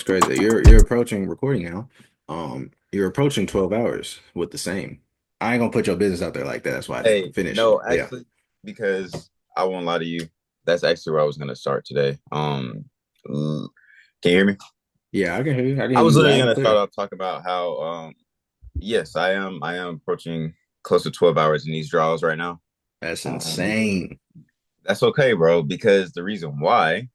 crazy. You're approaching recording now. You're approaching 12 hours with the same. I ain't gonna put your business out there like that. That's why I didn't Hey, finish it. no, But yeah. actually, because I won't lie to you, that's actually where I was gonna start today. Can you hear me? Yeah, I can hear you. I can I hear was you literally loud and gonna start clear. off talking about how, yes, I am approaching close to 12 hours in these draws right now. That's Um, insane. that's okay, bro, because the reason why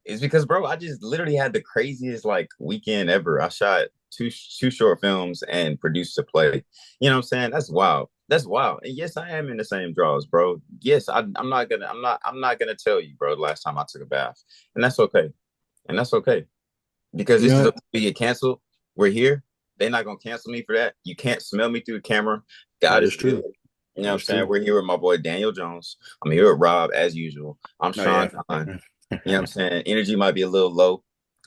is because, bro, I just literally had the craziest like weekend ever. I shot two short films and produced a play. You know what I'm saying? That's wild. That's wild. And yes, I am in the same draws, bro. Yes, I'm not gonna tell you, bro, the last time I took a bath. And that's okay. And that's okay. Because You this know is a what? we get canceled. We're here. They're not gonna cancel me for that. You can't smell me through the camera. That God is is good. true. You know That what I'm is saying? true. We're here with my boy Daniel Jones. I'm here with Rob as usual. I'm Oh Sean yeah. Khan. You know what I'm saying? Energy might be a little low.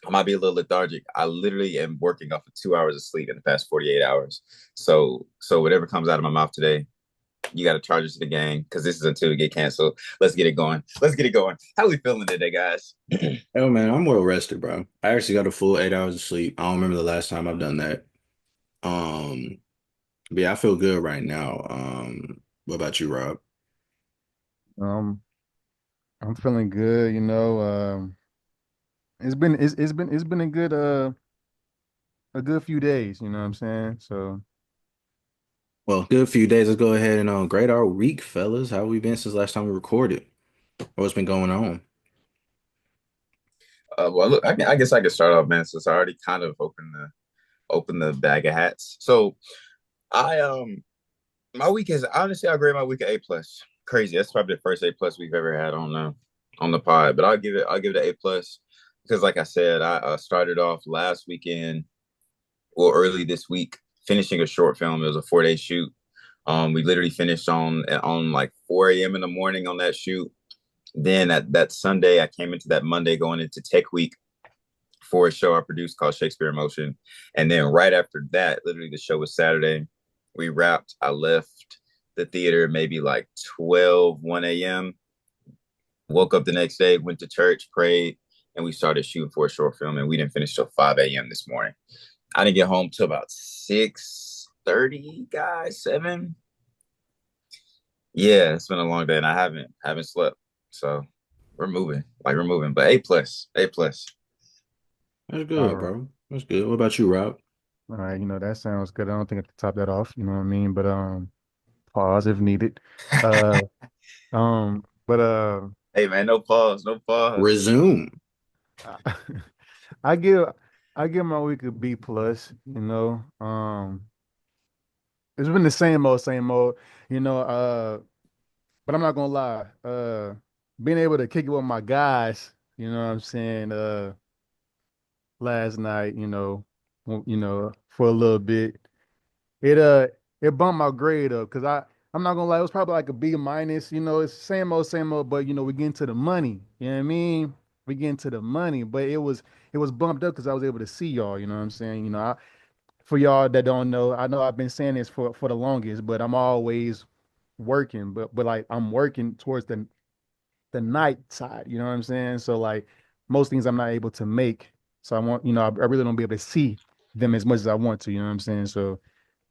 I might be a little lethargic. I literally am working off of 2 hours of sleep in the past 48 hours. So whatever comes out of my mouth today, you got to charge it to the gang because this is until we get canceled. Let's get it going. Let's get it going. How we feeling today, guys? Oh man, I'm well rested, bro. I actually got a full 8 hours of sleep. I don't remember the last time I've done that. Um, but yeah, I feel good right now. What about you, Rob? Um, I'm feeling good, you know. It's been a good few days, you know what I'm saying? So Well, good few days. Let's go ahead and grade our week, fellas. How we been since last time we recorded? What's been going on? Well, look, I guess I could start off, man, since I already kind of opened the bag of hats. So I my week is honestly I grade my week a plus. Crazy. That's probably the first A+ we've ever had on the pod. But I'll give it an A+ because like I said, I started off last weekend or early this week finishing a short film. It was a 4 day shoot. We literally finished on like 4 a.m. in the morning on that shoot. Then that Sunday, I came into that Monday going into Tech Week for a show I produced called Shakespeare in Motion. And then right after that, literally the show was Saturday. We wrapped. I left the theater maybe like 12, 1 a.m. Woke up the next day, went to church, prayed, and we started shooting for a short film. And we didn't finish till 5 a.m. this morning. I didn't get home till about 6:30, guys, 7. Yeah, it's been a long day and I haven't slept. So we're moving. But A+, A+. That's all good, right, bro. That's good. What about you, Rob? all right, that sounds good. I don't think I can top that off, you know what I mean? But pause if needed. Uh but Hey man, no pause, no pause. Resume. I I give I give my week a B plus, you know. It's been the same old, you know, but I'm not gonna lie. Being able to kick it with my guys, you know what I'm saying, last night, for a little bit, it it bumped my grade up because I'm not gonna lie, it was probably like a B minus, it's same old, but we get into the money, you know what I mean? We get into the money, but it was bumped up because I was able to see y'all, you know what I'm saying? For y'all that don't know, I know I've been saying this for the longest, but I'm always working, but like I'm working towards the night side, you know what I'm saying? So like most things I'm not able to make. So I want, I really don't be able to see them as much as I want to, you know what I'm saying? So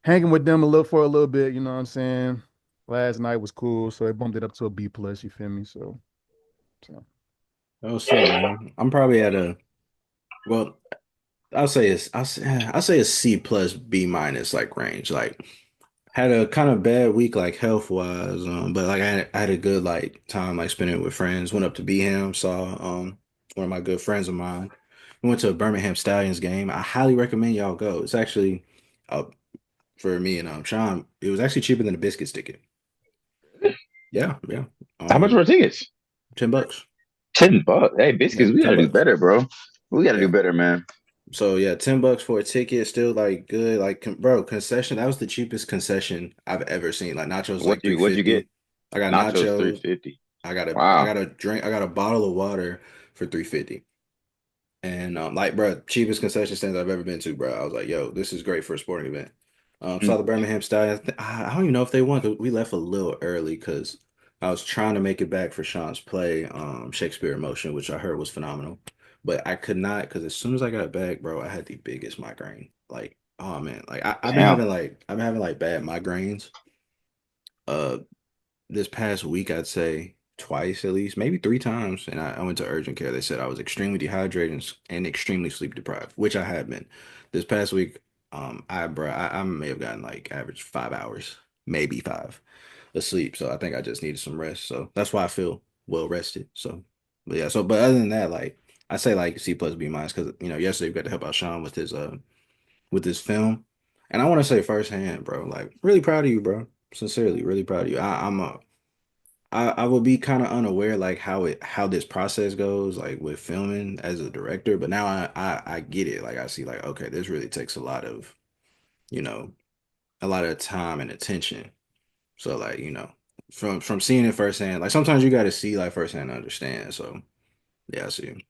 hanging with them for a little bit, you know what I'm saying? Last night was cool, so it bumped it up to a B plus, you feel me? So What's up, man? I'm probably at a well. I'll say a C plus B minus like range. Like had a kind of bad week like health wise, but like I had a good like time like spending it with friends. Went up to Beham, saw one of my good friends of mine. We went to a Birmingham Stallions game. I highly recommend y'all go. It's actually uh for me and Sean. It was actually cheaper than a biscuits ticket. Yeah, yeah. How much were Um, tickets? $10. $10. Hey, Yeah, biscuits, we ten gotta do bucks. better, bro. We gotta do Yeah. better, man. So yeah, $10 for a ticket, still like good. Like bro, concession. That was the cheapest concession I've ever seen. Like nachos, What like three you what'd you get? fifty. I got Nachos nachos. 350. I Wow. got a drink. I got a bottle of water for 350. And like, bro, cheapest concession stands I've ever been to, bro. I was like, yo, this is great for a sporting event. Saw the Mm. Birmingham Stallions. I don't even know if they won. 'Cause we left a little early because I was trying to make it back for Sean's play, Shakespeare in Motion, which I heard was phenomenal. but I could not because as soon as I got back, bro, I had the biggest migraine. Like, oh man, like Damn. I've been having like bad migraines. Uh, this past week, I'd say twice at least, maybe three times, and I went to urgent care. They said I was extremely dehydrated and extremely sleep deprived, which I have been. This past week, I may have gotten like average 5 hours, maybe five asleep. So I think I just needed some rest. So that's why I feel well rested. So, but yeah. So, but other than that, like I say, like C plus B minus because yesterday we got to help out Sean with his film, and I want to say firsthand, bro, like really proud of you, bro. Sincerely, really proud of you. I would be kind of unaware like how this process goes like with filming as a director, but now I get it. Like I see like okay, this really takes you know, a lot of time and attention. So like, from seeing it firsthand, like sometimes you got to see like firsthand to understand. So yeah, I see.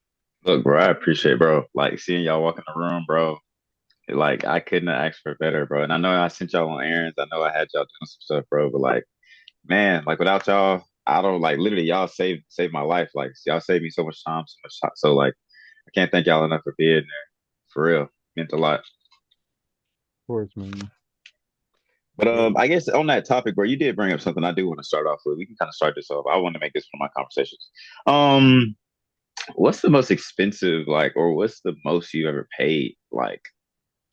Look, bro, I appreciate, bro. Like seeing y'all walk in the room, bro. Like I couldn't have asked for better, bro. And I know I sent y'all on errands. I know I had y'all doing some stuff, bro. But like, man, like without y'all, I don't like literally y'all saved my life. Like y'all saved me so much time, so much time. So like, I can't thank y'all enough for being there. For real, meant a lot. Of course, man. But Bro, I guess on that topic, bro, you did bring up something I do want to start off with. We can kind of start this off. I want to make this one of my conversations. Um, what's the most expensive, like, or what's the most you ever paid, like,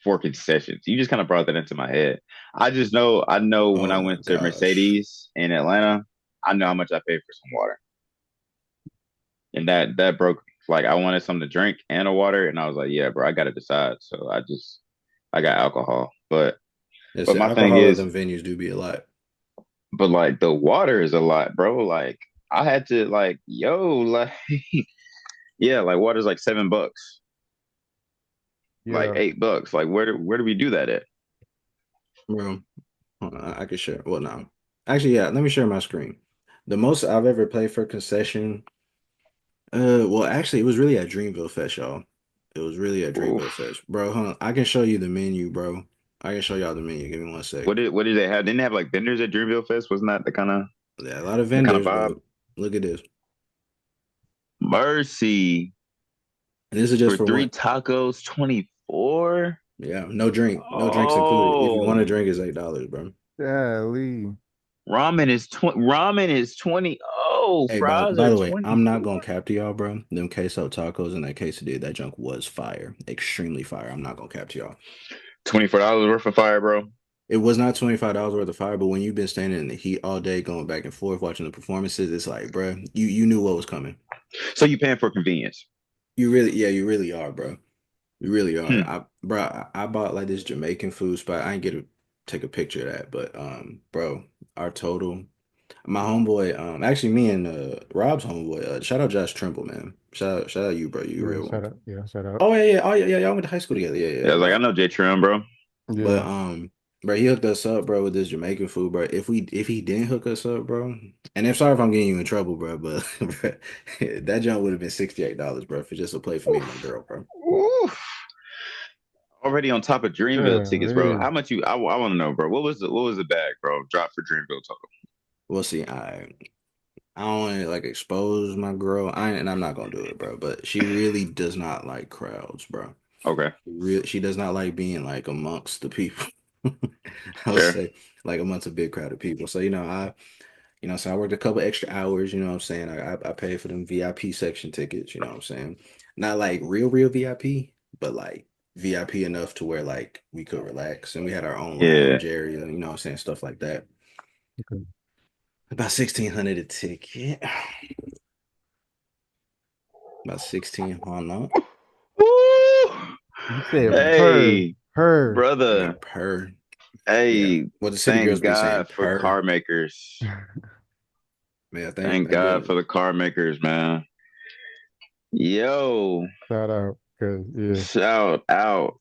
for concessions? You just kind of brought that into my head. I know when I oh my went to gosh. Mercedes in Atlanta, I know how much I paid for some water, and that broke me. Like, I wanted something to drink and a water, and I was like, yeah, bro, I got to decide. So I got alcohol, It's but the my thing alcohol at is, them venues do be a lot. but like the water is a lot, bro. Like I had to like, yo, like yeah, like water's like $7, like Yeah. $8. Like where do we do that at? Bro, hold on, I could share. Well, no. Actually, yeah, let me share my screen. The most I've ever played for concession, well, actually, it was really at Dreamville Fest, y'all. It was really at Dreamville Oof. Fest. Bro, hold on. I can show you the menu, bro. I can show y'all the menu. Give me one sec. What did they have? Didn't they have like vendors at Dreamville Fest? Wasn't that Yeah, a lot of the kind of vendors, vibe? but look at this. Mercy This is just for for three one. tacos, 24. Yeah, no drink. No drinks included. If you want Oh, a drink, it's $8, bro. Golly. ramen is 20. Oh, Hey, fries by are the way, I'm not 24. gonna cap to y'all, bro. Them queso tacos and that quesadilla, that junk was fire. Extremely fire. I'm not gonna cap to y'all. $24 worth of fire, bro. It was not $25 worth of fire, but when you've been standing in the heat all day, going back and forth, watching the performances, it's like, bro, you knew what was coming. So you paying for convenience. You really, yeah, you really are, bro. You really are. Hmm. I bought like this Jamaican food spot. I didn't get to take a picture of that, but bro, our total, my homeboy, actually me and Rob's homeboy, shout out Josh Trimble, man. Shout out you, bro. You a Yeah, real one. shut up. Yeah, shut up. Oh yeah, yeah, oh yeah, yeah. Y'all went to high school together. Yeah, Yeah, I yeah, was like, I bro. know J Trim, bro. But Yeah. bro, he hooked us up, bro, with this Jamaican food, bro. If he didn't hook us up, bro, and I'm sorry if I'm getting you in trouble, bro, but bro, that junk would have been $68, bro, for just a plate for me and my Oof. girl, bro. Oof. Already on top of Dreamville tickets, bro. Golly. How much I want to know, bro. What was the bag, bro? Drop for Dreamville total. We'll see. I don't want to like expose my girl. And I'm not gonna do it, bro. But she really does not like crowds, bro. Okay, She does not like being like amongst the people. I would fair. say like amongst a big crowd of people. So so I worked a couple extra hours. You know what I'm saying? I paid for them VIP section tickets. You know what I'm saying? Not like real VIP, but like VIP enough to where like we could relax and we had our own Yeah, lounge area. You know what I'm saying? Stuff like that. Okay. About 1,600 a ticket. About 1600. woo! You said per, Hey, per. Yeah, brother. per. Yeah. Hey, What the city girls thank be saying, God for per. car makers. Yeah, Thank thank God for goodness. the car makers, man. Yo, Shout out. Cause yeah. shout out.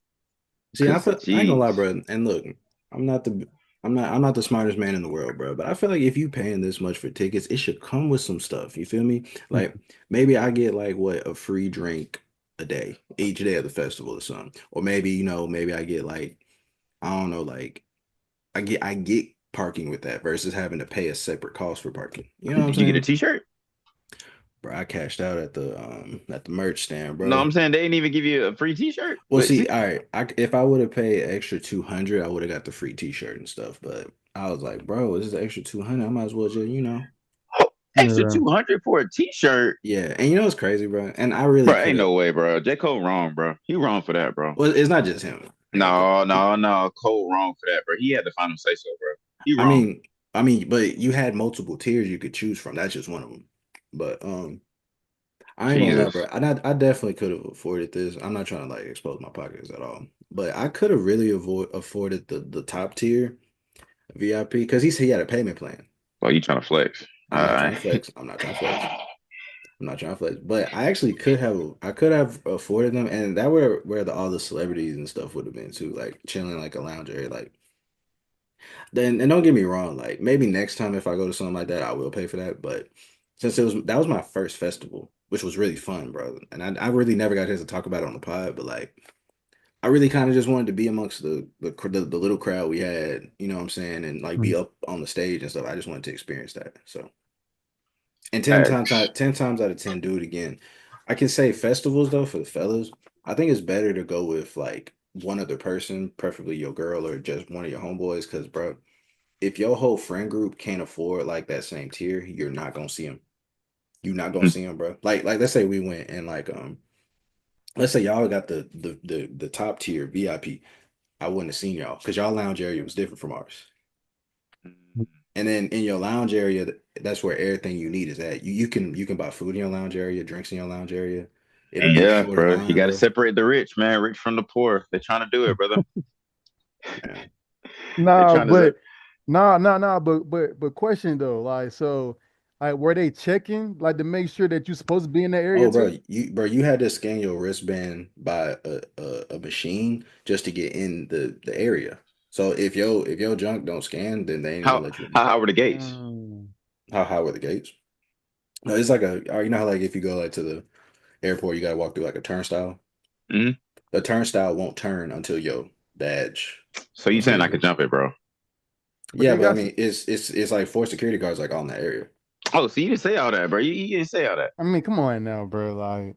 See, Cause I ain't gonna lie, geez. bro. And look, I'm not the I'm not the smartest man in the world, bro. But I feel like if you paying this much for tickets, it should come with some stuff. You feel me? Like maybe I get like what a free drink a day, each day of the festival or something. Or maybe, maybe I get like, I don't know, like I get parking with that versus having to pay a separate cost for parking. You know what I'm Did you get a saying? t-shirt? bro. I cashed out at the merch stand, No, bro. I'm saying they didn't even give you a free T-shirt. Well, But see, see, all right, if I would have paid extra 200, I would have got the free T-shirt and stuff. But I was like, bro, this is an extra 200. I might as well just, extra Yeah. 200 for a T-shirt, yeah. And you know what's crazy, bro? And I really bro. could Ain't have. no way, bro. J. Cole wrong, bro. He wrong for that, bro. Well, it's not just him. I ain't gonna put. No, no, no. Cole wrong for that, bro. He had the final say so, bro. He I wrong. mean, I mean, but you had multiple tiers you could choose from. That's just one of them. But I ain't gonna lie, bro. Jesus. I definitely could have afforded this. I'm not trying to like expose my pockets at all, but I could have really afforded the top tier VIP because he had a payment plan. Well, you trying to flex? I'm not trying to flex. I'm not trying to flex. I'm not trying to flex. But I could have afforded them, and that where all the celebrities and stuff would have been too, like chilling like a lounge area, like. Then and don't get me wrong, like maybe next time if I go to something like that, I will pay for that. But since that was my first festival, which was really fun, bro. And I really never got a chance to talk about it on the pod, but like I really kind of just wanted to be amongst the little crowd we had, you know what I'm saying, and like be up on the stage and stuff. I just wanted to experience that. So and Facts. 10 times out of 10, do it again. I can say festivals though for the fellas, I think it's better to go with like one other person, preferably your girl or just one of your homeboys, because bro if your whole friend group can't afford like that same tier, you're not gonna see them. You're not gonna see them, bro. Like let's say we went and like let's say y'all got the top tier VIP. I wouldn't have seen y'all because y'all lounge area was different from ours. And then in your lounge area, that's where everything you need is at. You can buy food in your lounge area, drinks in your lounge area. It'll be a Yeah, shorter bro. You line, got to bro. separate the rich, man. Rich from the poor. They're trying to do it, brother. Yeah. They're Nah, trying to say, but nah, but question though, like so, like were they checking like to make sure that you're supposed to be in that area Oh, bro, too? you had to scan your wristband by a machine just to get in the area. So if your junk don't scan, then they ain't even how gonna let you in. how were the gates? Mm. How high were the gates? No, it's like you know how like if you go like to the airport, you gotta walk through like a turnstile. Hmm. The turnstile won't turn until your badge So you saying fully I could gets. jump it, bro? But Yeah, they but I got, mean it's like four security guards like on the area. Oh, so you didn't say all that, bro. You didn't say all that. I mean, come on now, bro. Like,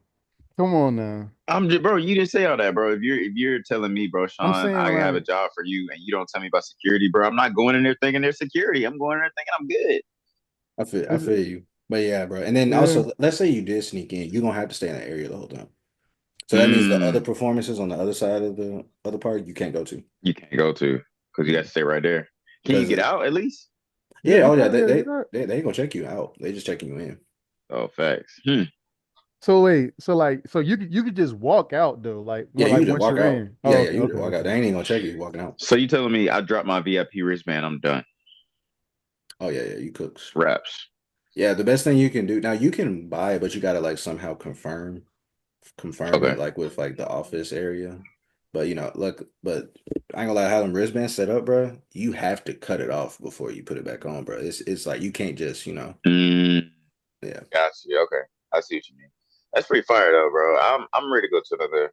come on now. I'm just, bro. You didn't say all that, bro. If you're telling me, bro, I'm Sean, saying I have a like, job for you, and you don't tell me about security, bro, I'm not going in there thinking there's security. I'm going in there thinking I'm good. I is feel it, you. But yeah, bro. And then yeah. also let's say you did sneak in, you don't have to stay in that area the whole time. So that means the other Mm, performances on the other side of the other part you can't go to. you can't go to because you got Yeah, to stay right there. Can you because get out at least? Yeah, yeah, you oh yeah, got, yeah, you got. they ain't gonna check you out. They just checking you in. Oh, facts. Hmm. So wait, so like, so you could just walk out though, Yeah, you like can just once walk you're out. in. Yeah, Oh, yeah, okay, you can just okay, walk out. okay. They ain't even gonna check you walking out. So you telling me I dropped my VIP wristband? I'm done. Oh yeah, yeah, you cooks. Wraps. Yeah, the best thing you can do now you can buy it, but you gotta like somehow confirm Okay. it like with like the office area. But you know, look, but I ain't gonna lie, how them wristbands set up, bro. You have to cut it off before you put it back on, bro. It's like you can't just Mm, yeah. got you. Okay. I see what you mean. That's pretty fire though, bro. I'm ready to go to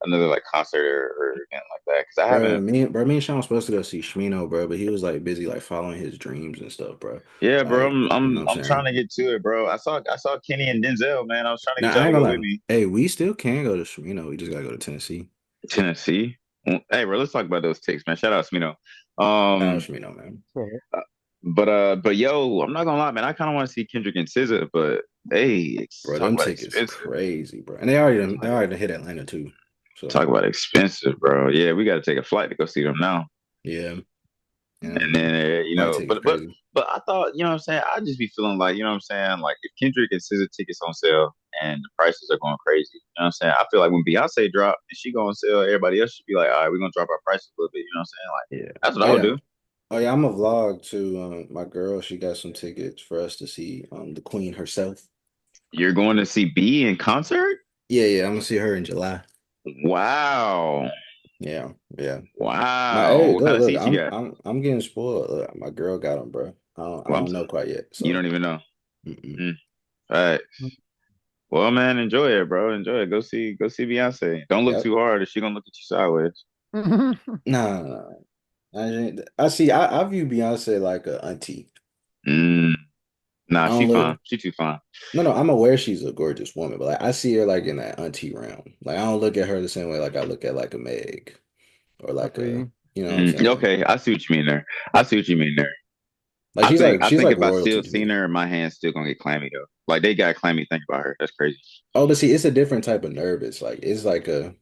another like concert or event like that because I haven't. Me and Sean was supposed to go see Shmino, bro, but he was like busy like following his dreams and stuff, bro. Yeah, bro. Like, I'm you know I'm what I'm I'm trying saying? to get to it, bro. I saw Kenny and Denzel, man. I was trying to get Now y'all I to ain't go gonna with lie. me. Hey, we still can go to Shmino. We just gotta go to Tennessee. Tennessee. Hey, bro. Let's talk about those ticks, man. Shout out Smino. Shout out Um, Shmino, man. So, but yo, I'm not gonna lie, man. I kind of want to see Kendrick and SZA, but hey, Bro, talk them about tickets expensive. crazy, bro. And Talk, they already hit Atlanta too. So talk about expensive, bro. Yeah, we got to take a flight to go see them now. yeah, And and then flight tickets crazy. but I thought, you know what I'm saying? I just be feeling like, you know what I'm saying? Like if Kendrick and SZA tickets on sale and the prices are going crazy, you know what I'm saying? I feel like when Beyonce drop and she go on sale, everybody else should be like, all right, we're gonna drop our prices a little bit. You know what I'm saying? Like Yeah. that's what Oh I would yeah. do. Oh yeah. I'm a vlog too. My girl, she got some tickets for us to see the Queen herself. You're going to see B in concert? Yeah, yeah. I'm gonna see her in July. Wow. Yeah, yeah. My Wow. hey, What kind of look. seats you got? I'm getting spoiled. Look, my girl got them, bro. I Well, don't know quite yet. you So don't even know. mm-mm. Mm, right. Well, man, enjoy it, bro. Enjoy it. Go see Beyonce. Don't look Yep. too hard, or she gonna look at you sideways. Nah, nah, nah. I see. I view Beyonce like a auntie. Mm, Nah, I she don't fine. look. She too fine. No, no, I'm aware she's a gorgeous woman, but like I see her like in that auntie realm. Like I don't look at her the same way like I look at like a Meg or I like feel a, you. you know what I'm Mm, saying? okay, I see what you mean there. I see what you mean there. Like I she's think like if I royalty still to seen me. her, my hand's still gonna get clammy though. Like they got clammy think about her. That's crazy. Oh, but see, it's a different type of nervous. Like it's like a.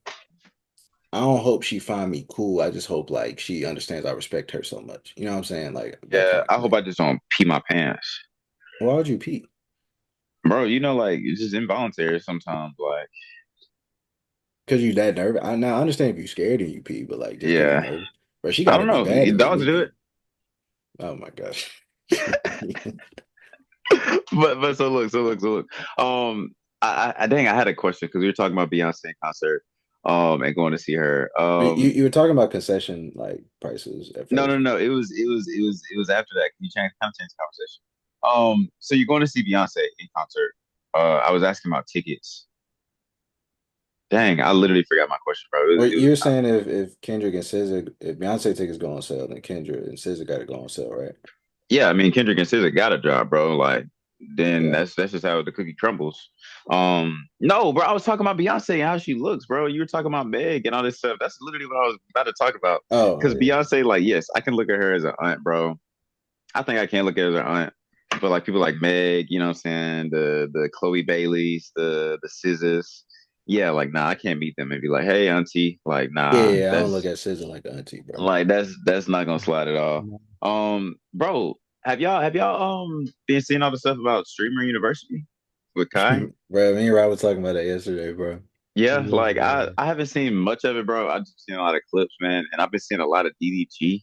I don't hope she find me cool. I just hope like she understands I respect her so much. You know what I'm saying? Like that Yeah, kind of I hope I connect. just don't pee my pants. Why would you pee? Bro, you know, like it's just involuntary sometimes. Like, Because you that nervous. I now I understand if you're scared and you pee, but like just because you yeah, nervous. But she I got to don't be know. bad to make Dogs me do it. pee. Oh my gosh. So look. I dang, I had a question because we were talking about Beyonce in concert, and going to see her. You were talking about concession like prices at No, no, first. no. It was after that. Can you change the conversation? So you're going to see Beyonce in concert. I was asking about tickets. Dang, I literally forgot my question, bro. Or It was you're saying if Kendrick and SZA, if Beyonce tickets go on sale, then Kendrick and SZA got to go on sale, right? yeah, I mean Kendrick and SZA got a job, bro. Like then Yeah. that's just how the cookie crumbles. No, bro, I was talking about Beyonce and how she looks, bro. You were talking about Meg and all this stuff. That's literally what I was about to talk about. Oh Because yeah. Beyonce, like, yes, I can look at her as an aunt, bro. I think I can look at her as an aunt. But like people like Meg, you know what I'm saying? The Chloe Baileys, the Scissors. Yeah, like nah, I can't meet them and be like, hey, auntie. Like, Yeah, nah, yeah. I don't look that's at SZA like an auntie, bro. that's not gonna slide at all. Bro, have y'all been seeing all the stuff about Streamer University with Kai? Bro, me and Rob was talking about that yesterday, bro. Yeah, like Yeah. I haven't seen much of it, bro. I've just seen a lot of clips, man, and I've been seeing a lot of DDG.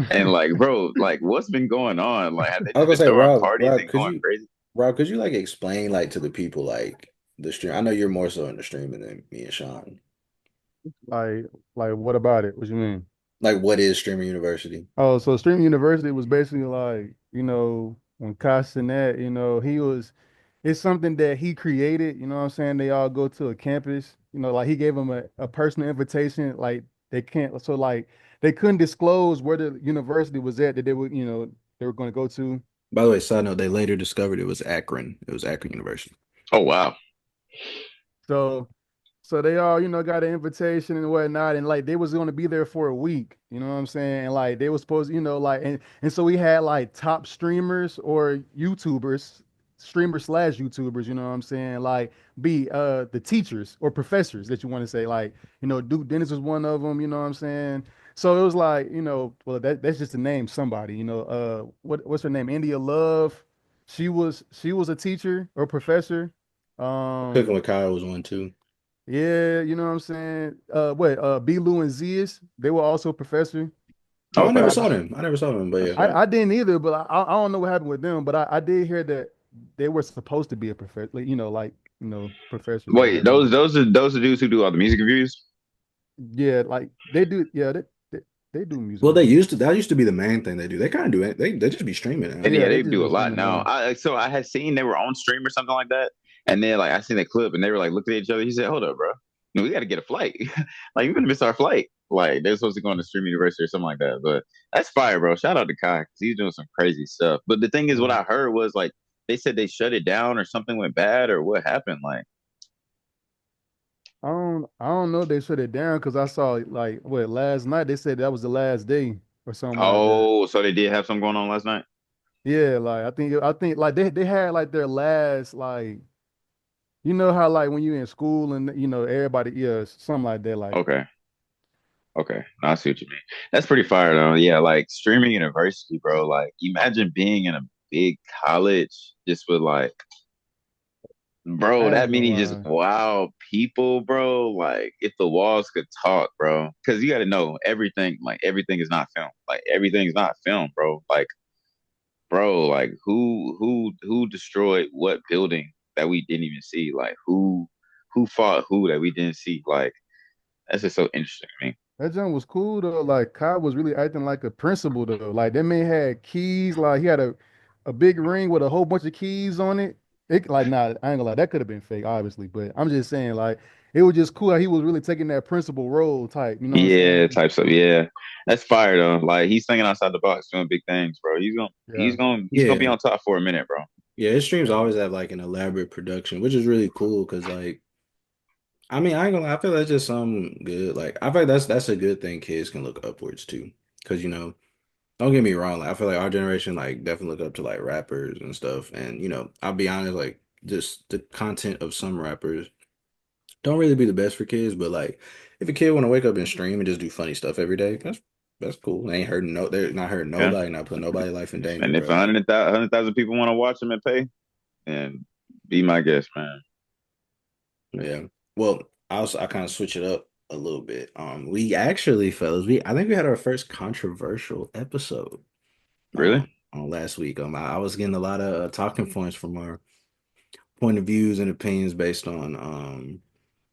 And like, bro, like what's been going on? Like, have they I was just gonna been say, throwing Rob, parties and going crazy? Rob, could you like explain like to the people like the stream? I know you're more so in the streaming than me and Sean. Like, like, what about it? What you mean? Like, what is streaming university? Oh, so Stream University was basically like, when Kai Cenat, it's something that he created, you know what I'm saying? They all go to a campus, like he gave them a personal invitation, like they can't, so like they couldn't disclose where the university was at that they were going to go to. By the way, side note, they later discovered it was Akron. It was Akron University. Oh wow. So So they all, got an invitation and whatnot, and like they was gonna be there for a week, you know what I'm saying? And like they was supposed, like and so we had like top streamers or YouTubers, streamers slash YouTubers, you know what I'm saying? Like be the teachers or professors that you want to say, like, Duke Dennis was one of them, you know what I'm saying? So it was like, well that's just to name somebody, what's her name? India Love. She was a teacher or professor. Cooking Um with Kyle was one too. yeah, you know what I'm saying? B. Lou and Zias, they were also professor. Oh, I But never Okay. I, saw them. I never saw them, but yeah. Okay. I didn't either, but I don't know what happened with them. But I did hear that they were supposed to be a professor, professors or Wait, whatnot. those are dudes who do all the music reviews? Yeah, like they do. Yeah, they do music Well, they reviews. used to. That used to be the main thing they do. They kind of do it. They just be streaming now. And Yeah, yeah, they they just do be a lot streaming now. now. I had seen they were on stream or something like that, and then like I seen a clip and they were like looking at each other. He said, "Hold up, bro, no, we got to get a flight. Like we're gonna miss our flight. Like they're supposed to go on the stream university or something like that." But that's fire, bro. Shout out to Kai because he's doing some crazy stuff. But the thing is, what Yeah. I heard was like they said they shut it down or something went bad or what happened. Like, I don't know if they shut it down because I saw like what last night they said that was the last day or something like that. oh, so they did have something going on last night. Yeah, like I think like they had like their last like how like when you in school and everybody something like that like Okay. Okay, no, I see what you mean. That's pretty fire though. Yeah, like streaming university, bro. Like, imagine being in a big college just with like, bro, I that ain't gonna many just lie. wow people, bro. Like, if the walls could talk, bro, because you got to know everything. Like, everything is not filmed. Like, everything's not filmed, bro. Like, bro, like who destroyed what building that we didn't even see? Like, who fought who that we didn't see? Like, that's just so interesting to me. That junk was cool though. Like Kai was really acting like a principal though. Like that man had keys. Like he had a big ring with a whole bunch of keys on it. It like nah, I ain't gonna lie. That could have been fake, obviously. But I'm just saying like it was just cool how he was really taking that principal role type. You know what I'm Yeah, saying? types of yeah. That's fire though. Like he's thinking outside the box, doing big things, bro. Yeah. He's gonna be Yeah. on top for a minute, bro. Yeah, his streams always have like an elaborate production, which is really cool because like I mean I ain't gonna lie, I feel that's just some good like I feel like that's a good thing kids can look upwards to. Because don't get me wrong, like I feel like our generation like definitely look up to like rappers and stuff. And I'll be honest, like just the content of some rappers don't really be the best for kids, but like if a kid want to wake up and stream and just do funny stuff every day, that's cool. They ain't hurting they're not hurting Yeah. nobody, not putting nobody's life in danger, And if bro. 100,000 people want to watch them and pay, and be my guest, man. Yeah. Well, I kind of switch it up a little bit. We actually, fellas, we I think we had our first controversial episode Really? on last week. I was getting a lot of talking points from our point of views and opinions based on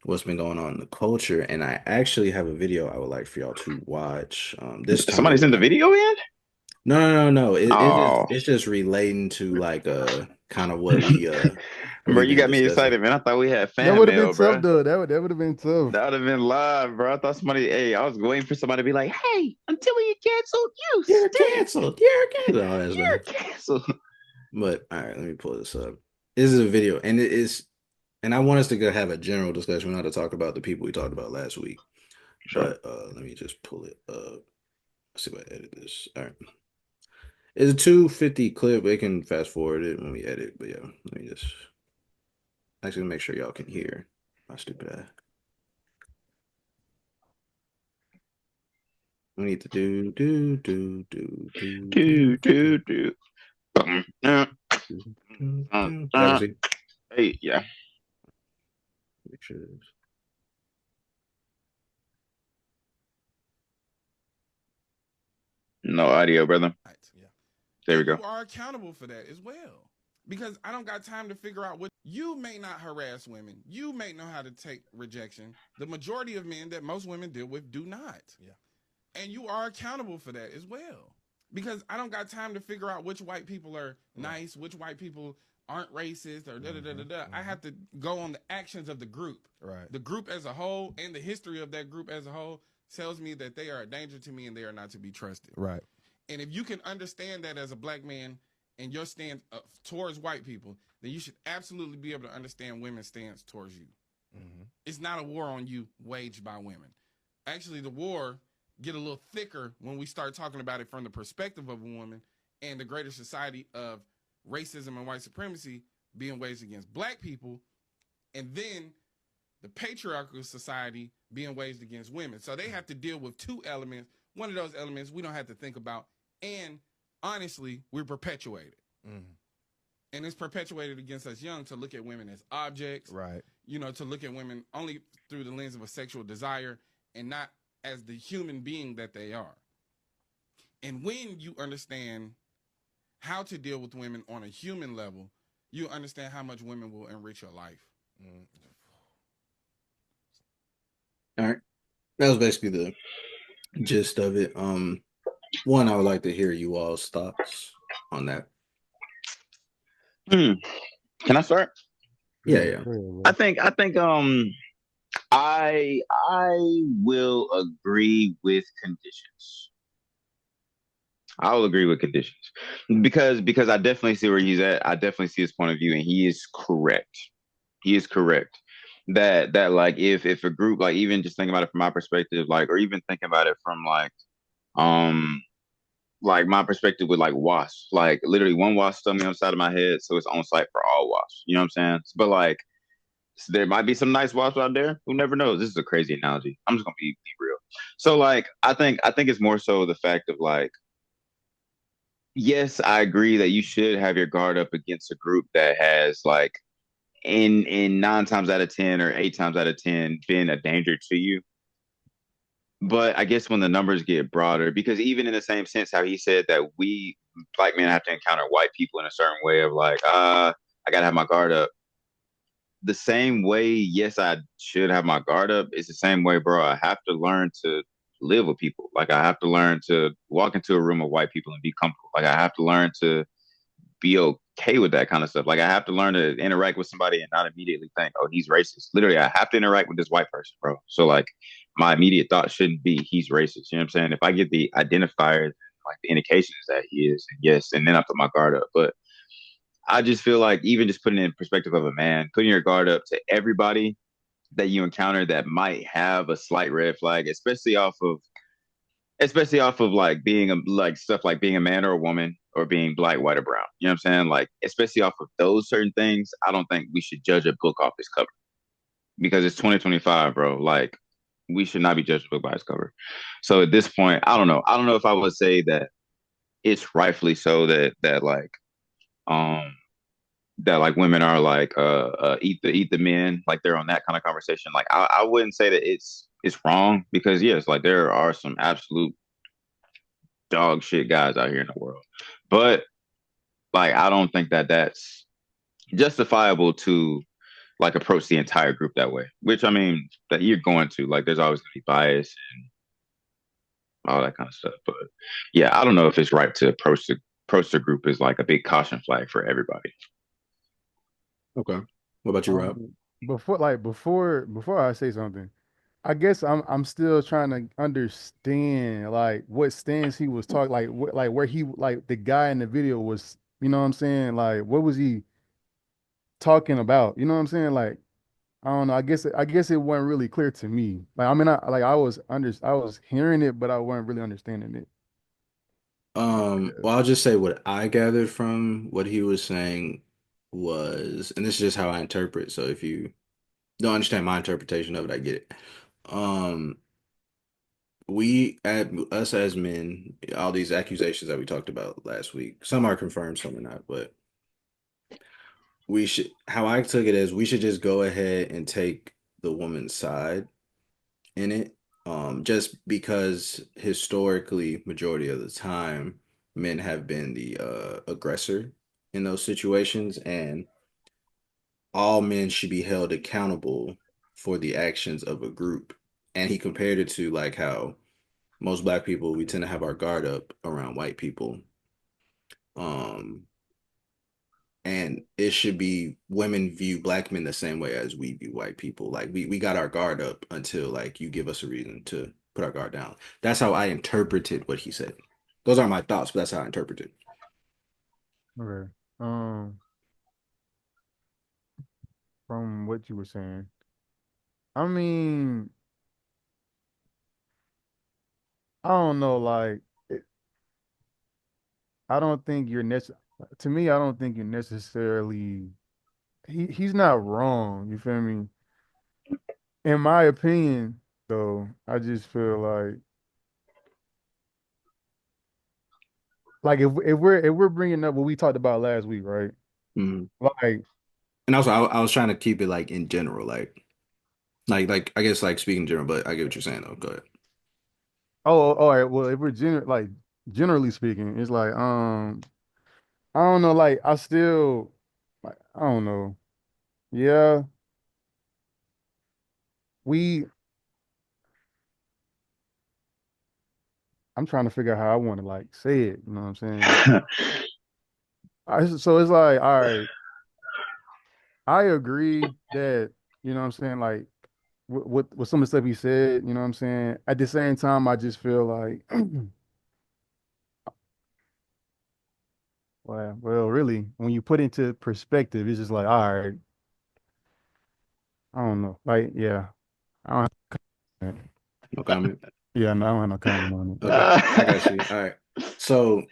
what's been going on in the culture, and I actually have a video I would like for y'all to watch. This time Somebody sent the around. video in? No. Oh, It's just relating to like kind of what bro, we've you been got me discussing. excited, man. I thought we had That fan would have been mail, tough, bro. though. That would have been tough. That would have been live, bro. I thought somebody, hey, I was waiting for somebody to be like, hey, until you canceled, you You're stink. canceled. You're canceled. All that stuff. You're canceled. But all right, let me pull this up. This is a video, and it is, and I want us to go have a general discussion, not to talk about the people we talked about last week. Sure. But let me just pull it up. Let's see if I edit this. All right. It's a 250 clip. We can fast forward it when we edit. But yeah, let me just actually make sure y'all can hear my stupid ass. We need to Do, do, do. Y'all can see. Hey, yeah. Make sure this. No audio, brother. Yeah. There we And go. you are accountable for that as well. Because I don't got time to figure out what you may not harass women. You may know how to take rejection. The majority of men that most women deal with do not. Yeah. And you are accountable for that as well. Because I don't got time to figure out which white people are nice, which white people aren't racist, or da da da da da. I have to go on the actions of the group. Right. The group as a whole and the history of that group as a whole tells me that they are a danger to me and they are not to be trusted. Right. And if you can understand that as a black man and your stance towards white people, then you should absolutely be able to understand women's stance towards you. Mm-hmm. It's not a war on you waged by women. Actually, the war get a little thicker when we start talking about it from the perspective of a woman and the greater society of racism and white supremacy being waged against black people, and then the patriarchal society being waged against women. So they have to deal with two elements. One of those elements we don't have to think about, and honestly, we're perpetuated. Mm-hmm. And it's perpetuated against us young to look at women as objects, right? To look at women only through the lens of a sexual desire and not as the human being that they are. And when you understand how to deal with women on a human level, you understand how much women will enrich your life. Mm-hmm. All right. That was basically the gist of it. One, I would like to hear you all's thoughts on that. Can I start? Yeah. I think I will agree with conditions. I will agree with conditions because I definitely see where he's at. I definitely see his point of view, and he is correct. He is correct. That like if a group, like, even just thinking about it from my perspective, like, or even thinking about it from um like my perspective with like wasps, like literally one wasp stung me on the side of my head, so it's on site for all wasps. You know what I'm saying? But like there might be some nice wasps out there. Who never knows? This is a crazy analogy. I'm just gonna be real. So like I think it's more so the fact of like, yes, I agree that you should have your guard up against a group that has like in 9 times out of 10 or 8 times out of 10 been a danger to you. But I guess when the numbers get broader, because even in the same sense how he said that we black men have to encounter white people in a certain way of like, I gotta have my guard up. The same way, yes, I should have my guard up. It's the same way, bro. I have to learn to live with people. Like I have to learn to walk into a room of white people and be comfortable. Like I have to learn to be okay with that kind of stuff. Like I have to learn to interact with somebody and not immediately think, oh, he's racist. Literally, I have to interact with this white person, bro. So like my immediate thought shouldn't be he's racist. You know what I'm saying? If I get the identifiers, like the indications that he is, yes, and then I put my guard up. But I just feel like even just putting it in perspective of a man, putting your guard up to everybody that you encounter that might have a slight red flag, especially off of like being a like stuff like being a man or a woman or being black, white, or brown. You know what I'm saying? Like, especially off of those certain things, I don't think we should judge a book off its cover because it's 2025, bro. Like, we should not be judged a book by its cover. So at this point, I don't know. I don't know if I would say that it's rightfully so um that like women are like eat the men, like they're on that kind of conversation. Like I wouldn't say that it's wrong because yes, like there are some absolute dog shit guys out here in the world. But like I don't think that that's justifiable to like approach the entire group that way. Which I mean that you're going to like there's always gonna be bias and all that kind of stuff. But yeah, I don't know if it's right to approach the group as like a big caution flag for everybody. Okay. What about you, Rob? Before I say something, I guess I'm still trying to understand like what stance he was talking like what like where he like the guy in the video was, you know what I'm saying? Like what was he talking about? You know what I'm saying? Like I don't know. I guess it wasn't really clear to me. Like I mean I was hearing it, but I wasn't really understanding it. Well, I'll just say what I gathered from what he was saying was, and this is just how I interpret. So if you don't understand my interpretation of it, I get it. Um, we at us as men, all these accusations that we talked about last week, some are confirmed, some are not, but we should, how I took it is we should just go ahead and take the woman's side in it. Just because historically, majority of the time, men have been the aggressor in those situations, and all men should be held accountable for the actions of a group. And he compared it to like how most black people we tend to have our guard up around white people. Um, and it should be women view black men the same way as we view white people. Like we got our guard up until like you give us a reason to put our guard down. That's how I interpreted what he said. Those aren't my thoughts, but that's how I interpreted. Okay. Um, from what you were saying, I mean, I don't know. Like, I don't think you're to me, I don't think you're necessarily. He's not wrong. You feel me? In my opinion, though, I just feel like if we're bringing up what we talked about last week, right? Mhm. Like, And also, I was trying to keep it like in general, like I guess like speaking in general, but I get what you're saying though. Go ahead. oh, all right. Well, if we're generally speaking, it's like I don't know. Like, I still like I don't know. Yeah, we. I'm trying to figure out how I want to like say it. You know what I'm saying? So it's like, all right, I agree that, you know what I'm saying, like with some of the stuff he said, you know what I'm saying? At the same time, I just feel like, well, really, when you put into perspective, it's just like, all right, I don't know. Like, yeah, I don't have, No comment. yeah, no, I don't have no comment on it. Okay, I got you. All right. So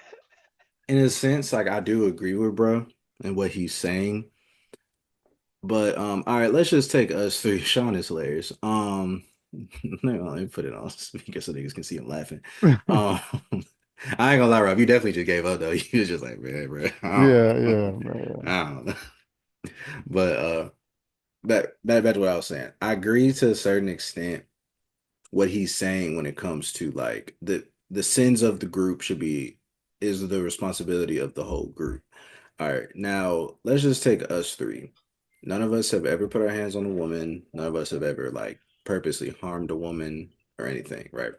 in a sense, like I do agree with bro and what he's saying. But all right, let's just take us three. Sean is hilarious. Let me put it on speaker so niggas can see him laughing. Um, I ain't gonna lie, Rob, you definitely just gave up though. You was just like, man, bro, I don't Yeah, know. yeah, man. I don't know. But that's what I was saying. I agree to a certain extent what he's saying when it comes to like the sins of the group should be is the responsibility of the whole group. All right, now let's just take us three. None of us have ever put our hands on a woman. None of us have ever like purposely harmed a woman or anything, right?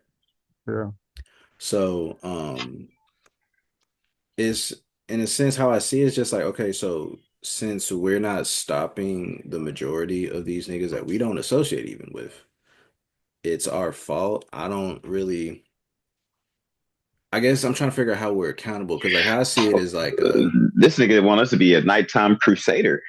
Yeah, So, it's in a sense how I see it, it's just like, okay, so since we're not stopping the majority of these niggas that we don't associate even with, it's our fault. I don't really I guess I'm trying to figure out how we're accountable because like how I see it is like This nigga want us to be a nighttime crusader.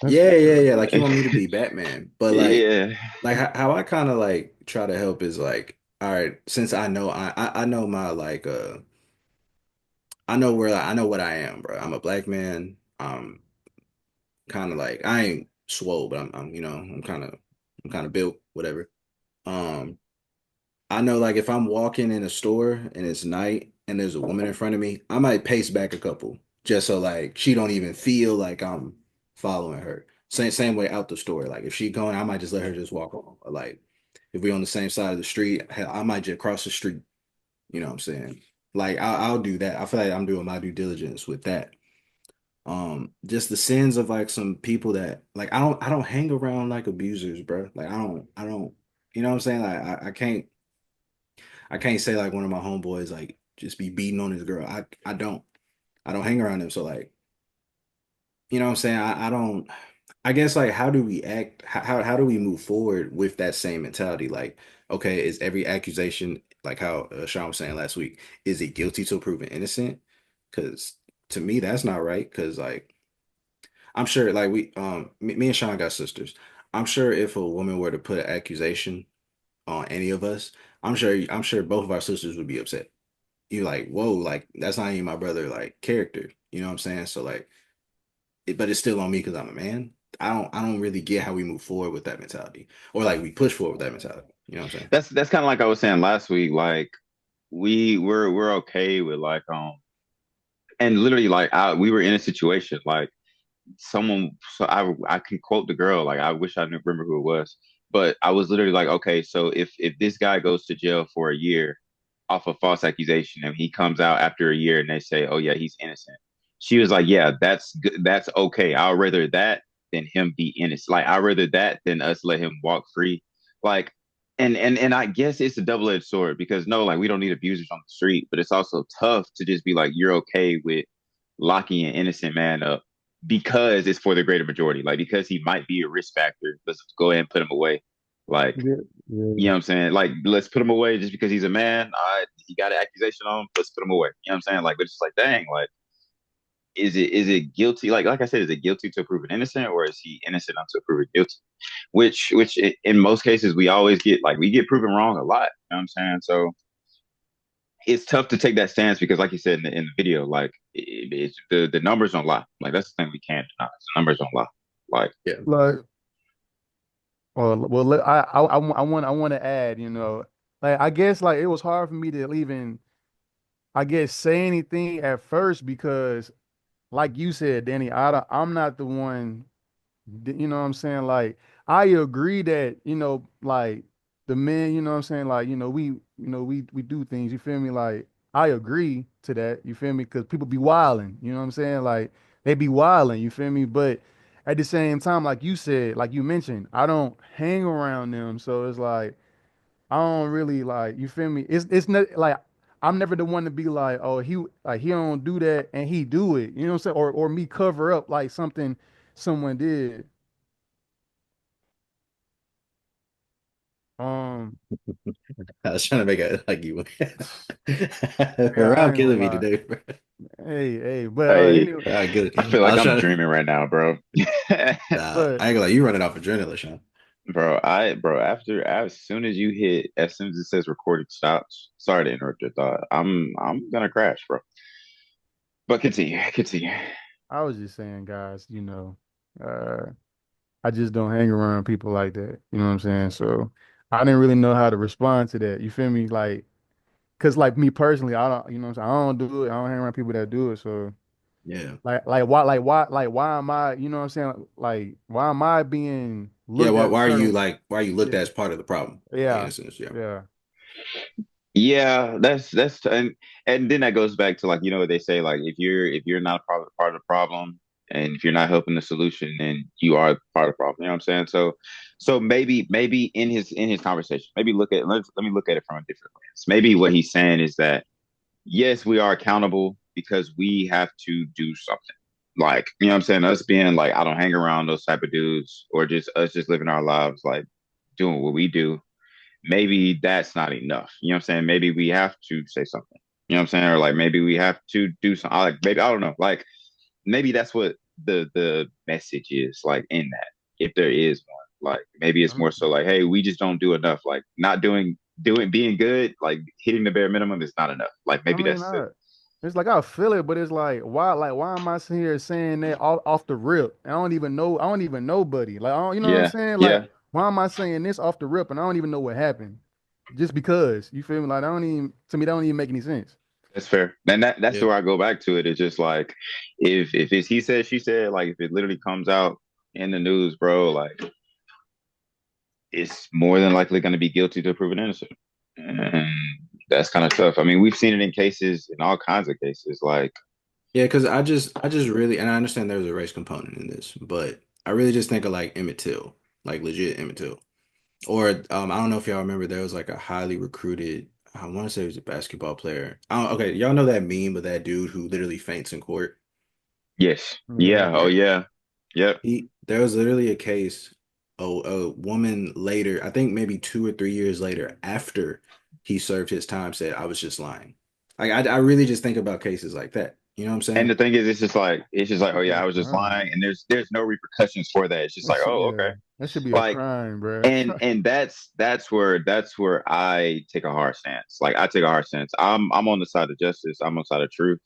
yeah, like you want me to be Batman, but Yeah. like how I kind of like try to help is like, all right, since I know I know my like I know where like, I know what I am, bro. I'm a black man. Kind of like I ain't swole, but I'm you know I'm kind of built, whatever. Um, I know like if I'm walking in a store and it's night and there's a woman in front of me, I might pace back a couple just so like she don't even feel like I'm following her. Same way out the store. Like if she going, I might just let her just walk on. Or like if we on the same side of the street, hell, I might just cross the street. You know what I'm saying? Like I'll do that. I feel like I'm doing my due diligence with that. Just the sins of like some people that like I don't hang around like abusers, bro. Like I don't you know what I'm saying? Like I can't say like one of my homeboys like just be beating on his girl. I don't hang around them. So like, you know what I'm saying? I don't I guess like how do we act how do we move forward with that same mentality? Like, okay, is every accusation like how Sean was saying last week, is it guilty till proven innocent? Because to me that's not right. Because like I'm sure like me and Sean got sisters. I'm sure if a woman were to put an accusation on any of us, I'm sure both of our sisters would be upset. You're like, whoa, like that's not even my brother like character. You know what I'm saying? So like but it's still on me because I'm a man. I don't really get how we move forward with that mentality. Or like we push forward with that mentality. You know what I'm saying? That's kind of like I was saying last week. Like we're okay with like and literally like we were in a situation like someone so I can quote the girl like I wish I knew remember who it was, but I was literally like, okay, so if this guy goes to jail for a year off of false accusation and he comes out after a year and they say, oh yeah, he's innocent, she was like, yeah, that's good, that's okay, I'd rather that than him be innocent, like I'd rather that than us let him walk free, like and I guess it's a double-edged sword because no, like we don't need abusers on the street, but it's also tough to just be like you're okay with locking an innocent man up because it's for the greater majority. Like because he might be a risk factor, let's go ahead and put him away. Like, Yeah, you know yeah. what I'm saying? Like, let's put him away just because he's a man. All right, he got an accusation on him. Let's put him away. You know what I'm saying? Like, but it's like, dang, like, is it guilty? Like I said, is it guilty to prove it innocent, or is he innocent until proven guilty? Which in most cases we always get like we get proven wrong a lot. You know what I'm saying? So it's tough to take that stance because, like you said in the video, like it's the numbers don't lie. Like that's the thing we can't deny. The numbers don't lie. Like Yeah. Like, I want to add, like I guess like it was hard for me to even, I guess, say anything at first because, like you said, Danny, I'm not the one. You know what I'm saying? Like, I agree that, like the men, you know what I'm saying? Like, we do things, you feel me? Like, I agree to that, you feel me? Because people be wilding, you know what I'm saying? Like, they be wilding, you feel me? But at the same time, like you said, like you mentioned, I don't hang around them. So it's like, I don't really like, you feel me? It's not like, I'm never the one to be like, oh, he don't do that and he do it, you know what I'm saying? Or me cover up like something someone did. Um, I was trying to make it like you yeah, I around ain't gonna killing me lie. today, bro. Hey, but I anyway, Good. I feel I like was I'm trying to dreaming right now, bro. but I ain't gonna lie, you running off adrenaline, Sean. Bro, after as soon as it says recording stops, sorry to interrupt your thought. I'm gonna crash, bro. But continue. I was just saying, guys, uh, I just don't hang around people like that. You know what I'm saying? So I didn't really know how to respond to that. You feel me? Like, cause like me personally, I don't, you know what I'm saying? I don't do it. I don't hang around people that do it. So Yeah. why am I, you know what I'm saying? Like, why am I being Yeah, looked at a certain, why are you looked yeah, at as part of the problem? Like in a yeah, sense, yeah. yeah. Yeah, that's and then that goes back to like what they say like if you're not part of the problem and if you're not helping the solution then you are part of the problem. You know what I'm saying? So maybe in his conversation maybe let me look at it from a different lens. Maybe what he's saying is that yes we are accountable because we have to do something. Like you know what I'm saying? Us being like I don't hang around those type of dudes or just us just living our lives like doing what we do maybe that's not enough. You know what I'm saying? Maybe we have to say something. You know what I'm saying? Or like maybe we have to do something. Like maybe I don't know. Like maybe that's what the message is like in that, if there is one. Like maybe it's more so like, hey, we just don't do enough. Like not doing being good, like hitting the bare minimum is not enough. Like I maybe mean, that's it. it's like I feel it, but it's like why am I sitting here saying that off the rip? I don't even know Buddy. Like, I don't, you know what I'm Yeah, saying? Like, yeah, why am I saying this off the rip and I don't even know what happened? Just because, you feel me? Like, I don't even, to me, that don't even make any sense. that's fair. And that's Yep. where I go back to it. It's just like if it's he said, she said, like if it literally comes out in the news, bro, like it's more than likely going to be guilty to proven innocent. And that's kind of tough. I mean, we've seen it in cases, in all kinds of cases. Like, Yeah, because I just really, and I understand there's a race component in this, but I really just think of like Emmett Till, like legit Emmett Till. Or I don't know if y'all remember there was like a highly recruited, I want to say he was a basketball player. Okay, y'all know that meme of that dude who literally faints in court? yes, Yeah. yeah, oh Yeah. yeah, yep, There was literally a case, a woman later, I think maybe 2 or 3 years later, after he served his time, said, I was just lying. Like I really just think about cases like that. You know what I'm and saying? the thing is, it's just like, That oh should be yeah, a I was just crime. lying, and there's no repercussions for that. It's just like, oh Yeah. okay, That should be a like, crime, bro. and that's where I take a hard stance. Like I take a hard stance. I'm on the side of justice. I'm on the side of truth.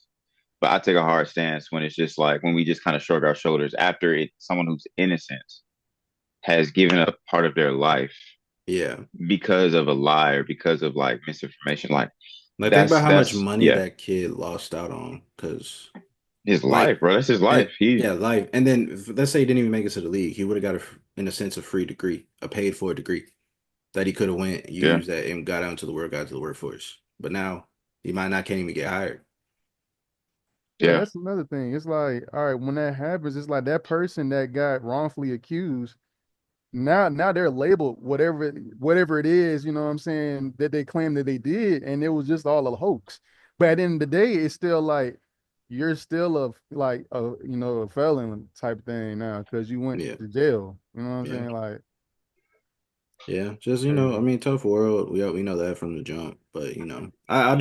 But I take a hard stance when it's just like when we just kind of shrug our shoulders after it. Someone who's innocent has given up part of their life Yeah. because of a lie or because of like misinformation. Like Like think about how much that's money yeah, that kid lost out on because his like life, bro. That's his life. He yeah, life. And then let's say he didn't even make it to the league. He would have got in a sense, a free degree, a paid for degree that he could have went, yeah, used that and got out into the world, got to the workforce. But now he might not can't even get hired. Yeah, yeah, that's another thing. It's like, all right, when that happens, it's like that person that got wrongfully accused, now they're labeled whatever it is, you know what I'm saying, that they claim that they did, and it was just all a hoax. But at the end of the day, it's still like you're still a felon type thing now because you went Yeah. to jail. You know what I'm Yeah. saying? Like, Yeah. Just, I crazy. mean, tough world. We know that from the jump. But, I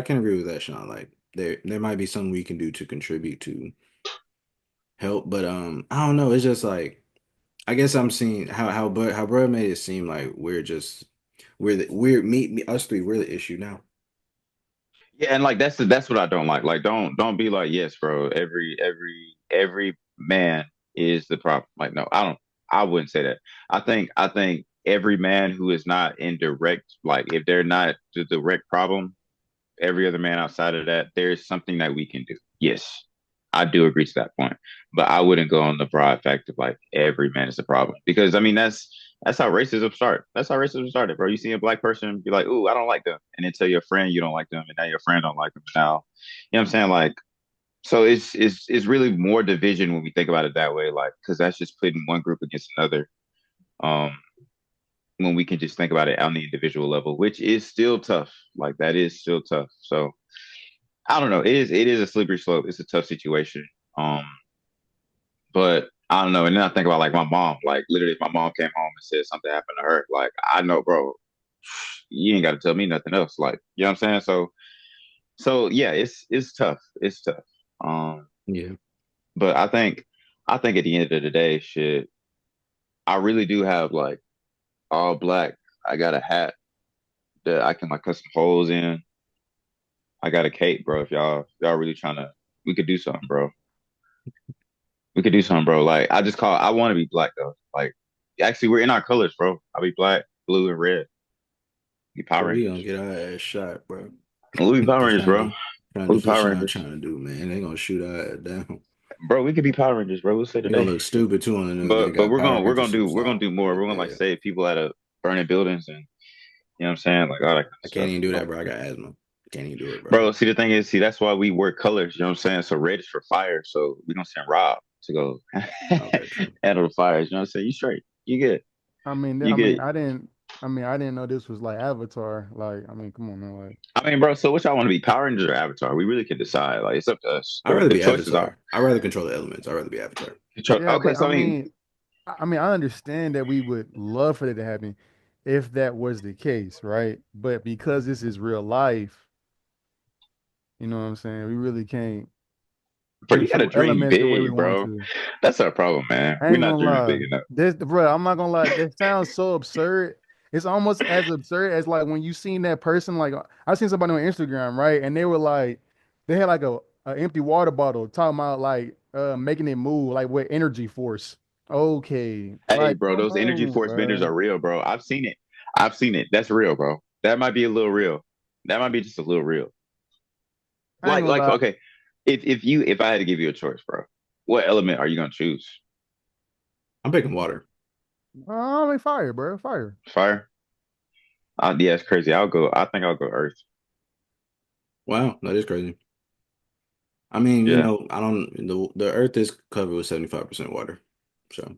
can agree with that, Sean. Like there might be something we can do to contribute to help. But I don't know. It's just like I guess I'm seeing how bro made it seem like we're me us three, we're the issue now. yeah. And like that's what I don't like. Like don't be like, yes, bro. Every man is the problem. Like no, I don't. I wouldn't say that. I think every man who is not in direct, like if they're not the direct problem, every other man outside of that, there's something that we can do. Yes, I do agree to that point, but I wouldn't go on the broad fact of like every man is a problem because I mean that's how racism started. That's how racism started, bro. You see a black person be like, "Ooh, I don't like them," and then tell your friend you don't like them, and now your friend don't like them. And now, you know what I'm saying? Like, so it's really more division when we think about it that way, like because that's just putting one group against another. Um, when we can just think about it on the individual level, which is still tough. Like that is still tough. So I don't know. It is a slippery slope. It's a tough situation. Um, but I don't know. And then I think about like my mom. Like literally, if my mom came home and said something happened to her, like I know, bro, you ain't got to tell me nothing else. Like you know what I'm saying? So yeah, it's tough. It's tough. Um, Yeah. but I think at the end of the day, shit, I really do have like all black. I got a hat that I can like cut some holes in. I got a cape, bro. If y'all really trying to, we could do something, bro. We could do something, bro. Like I want to be black though. Like actually, we're in our colors, bro. I'll be black, blue, and red. Be But Power we gonna Rangers. get our ass shot, bro. We'll be Power Rangers, Trying bro. to trying to We'll do be what Power Sean Rangers, trying to do, man. They gonna shoot our ass down. bro. We could be Power Rangers, bro. We'll say They gonna today. look stupid too on the news. They But got we're Power gonna we're Rangers gonna suits do we're gonna on. do more. Like, We're gonna like yeah, save people out of burning buildings and you know what I'm saying, like all that kind of I can't stuff. even do that, So, bro. I got asthma. Can't even do it, bro. bro, see the thing is, see that's why we wear colors. You know what I'm saying? So red is for fire. So we don't send Rob to go Okay, true. handle the fires. You know what I'm saying? You straight. You good. I mean, You good. I didn't know this was like Avatar. Like, I mean, come on, man. Like, I mean, bro, so which I want to be, Power Rangers or Avatar? We really can decide. Like, it's up to us. I'd The, rather the be choices are. Avatar. I'd rather control the elements. I'd rather be Avatar. yeah, Okay, but so I mean, I mean, I understand that we would love for it to happen if that was the case, right? But because this is real life, You know what I'm saying? We really can't Bro, you gotta control dream elements the way we big, want bro. to. That's our problem, man. I We're ain't not gonna dreaming lie. big enough. This, bro, I'm not gonna lie. That sounds so absurd. It's almost as absurd as like when you seen that person. Like I seen somebody on Instagram, right? And they were like, they had like a empty water bottle talking about like making it move, like with energy force. Okay, Hey, like bro, come those energy on, force benders bro. are real, bro. I've seen it. I've seen it. That's real, bro. That might be a little real. That might be just a little real. I ain't gonna lie. Okay, if I had to give you a choice, bro, what element are you gonna choose? I'm picking water. I like fire, bro. Fire. Fire? Yeah, it's crazy. I think I'll go Earth. Wow, that is crazy. I mean, Yeah, I don't the earth is covered with 75% water. So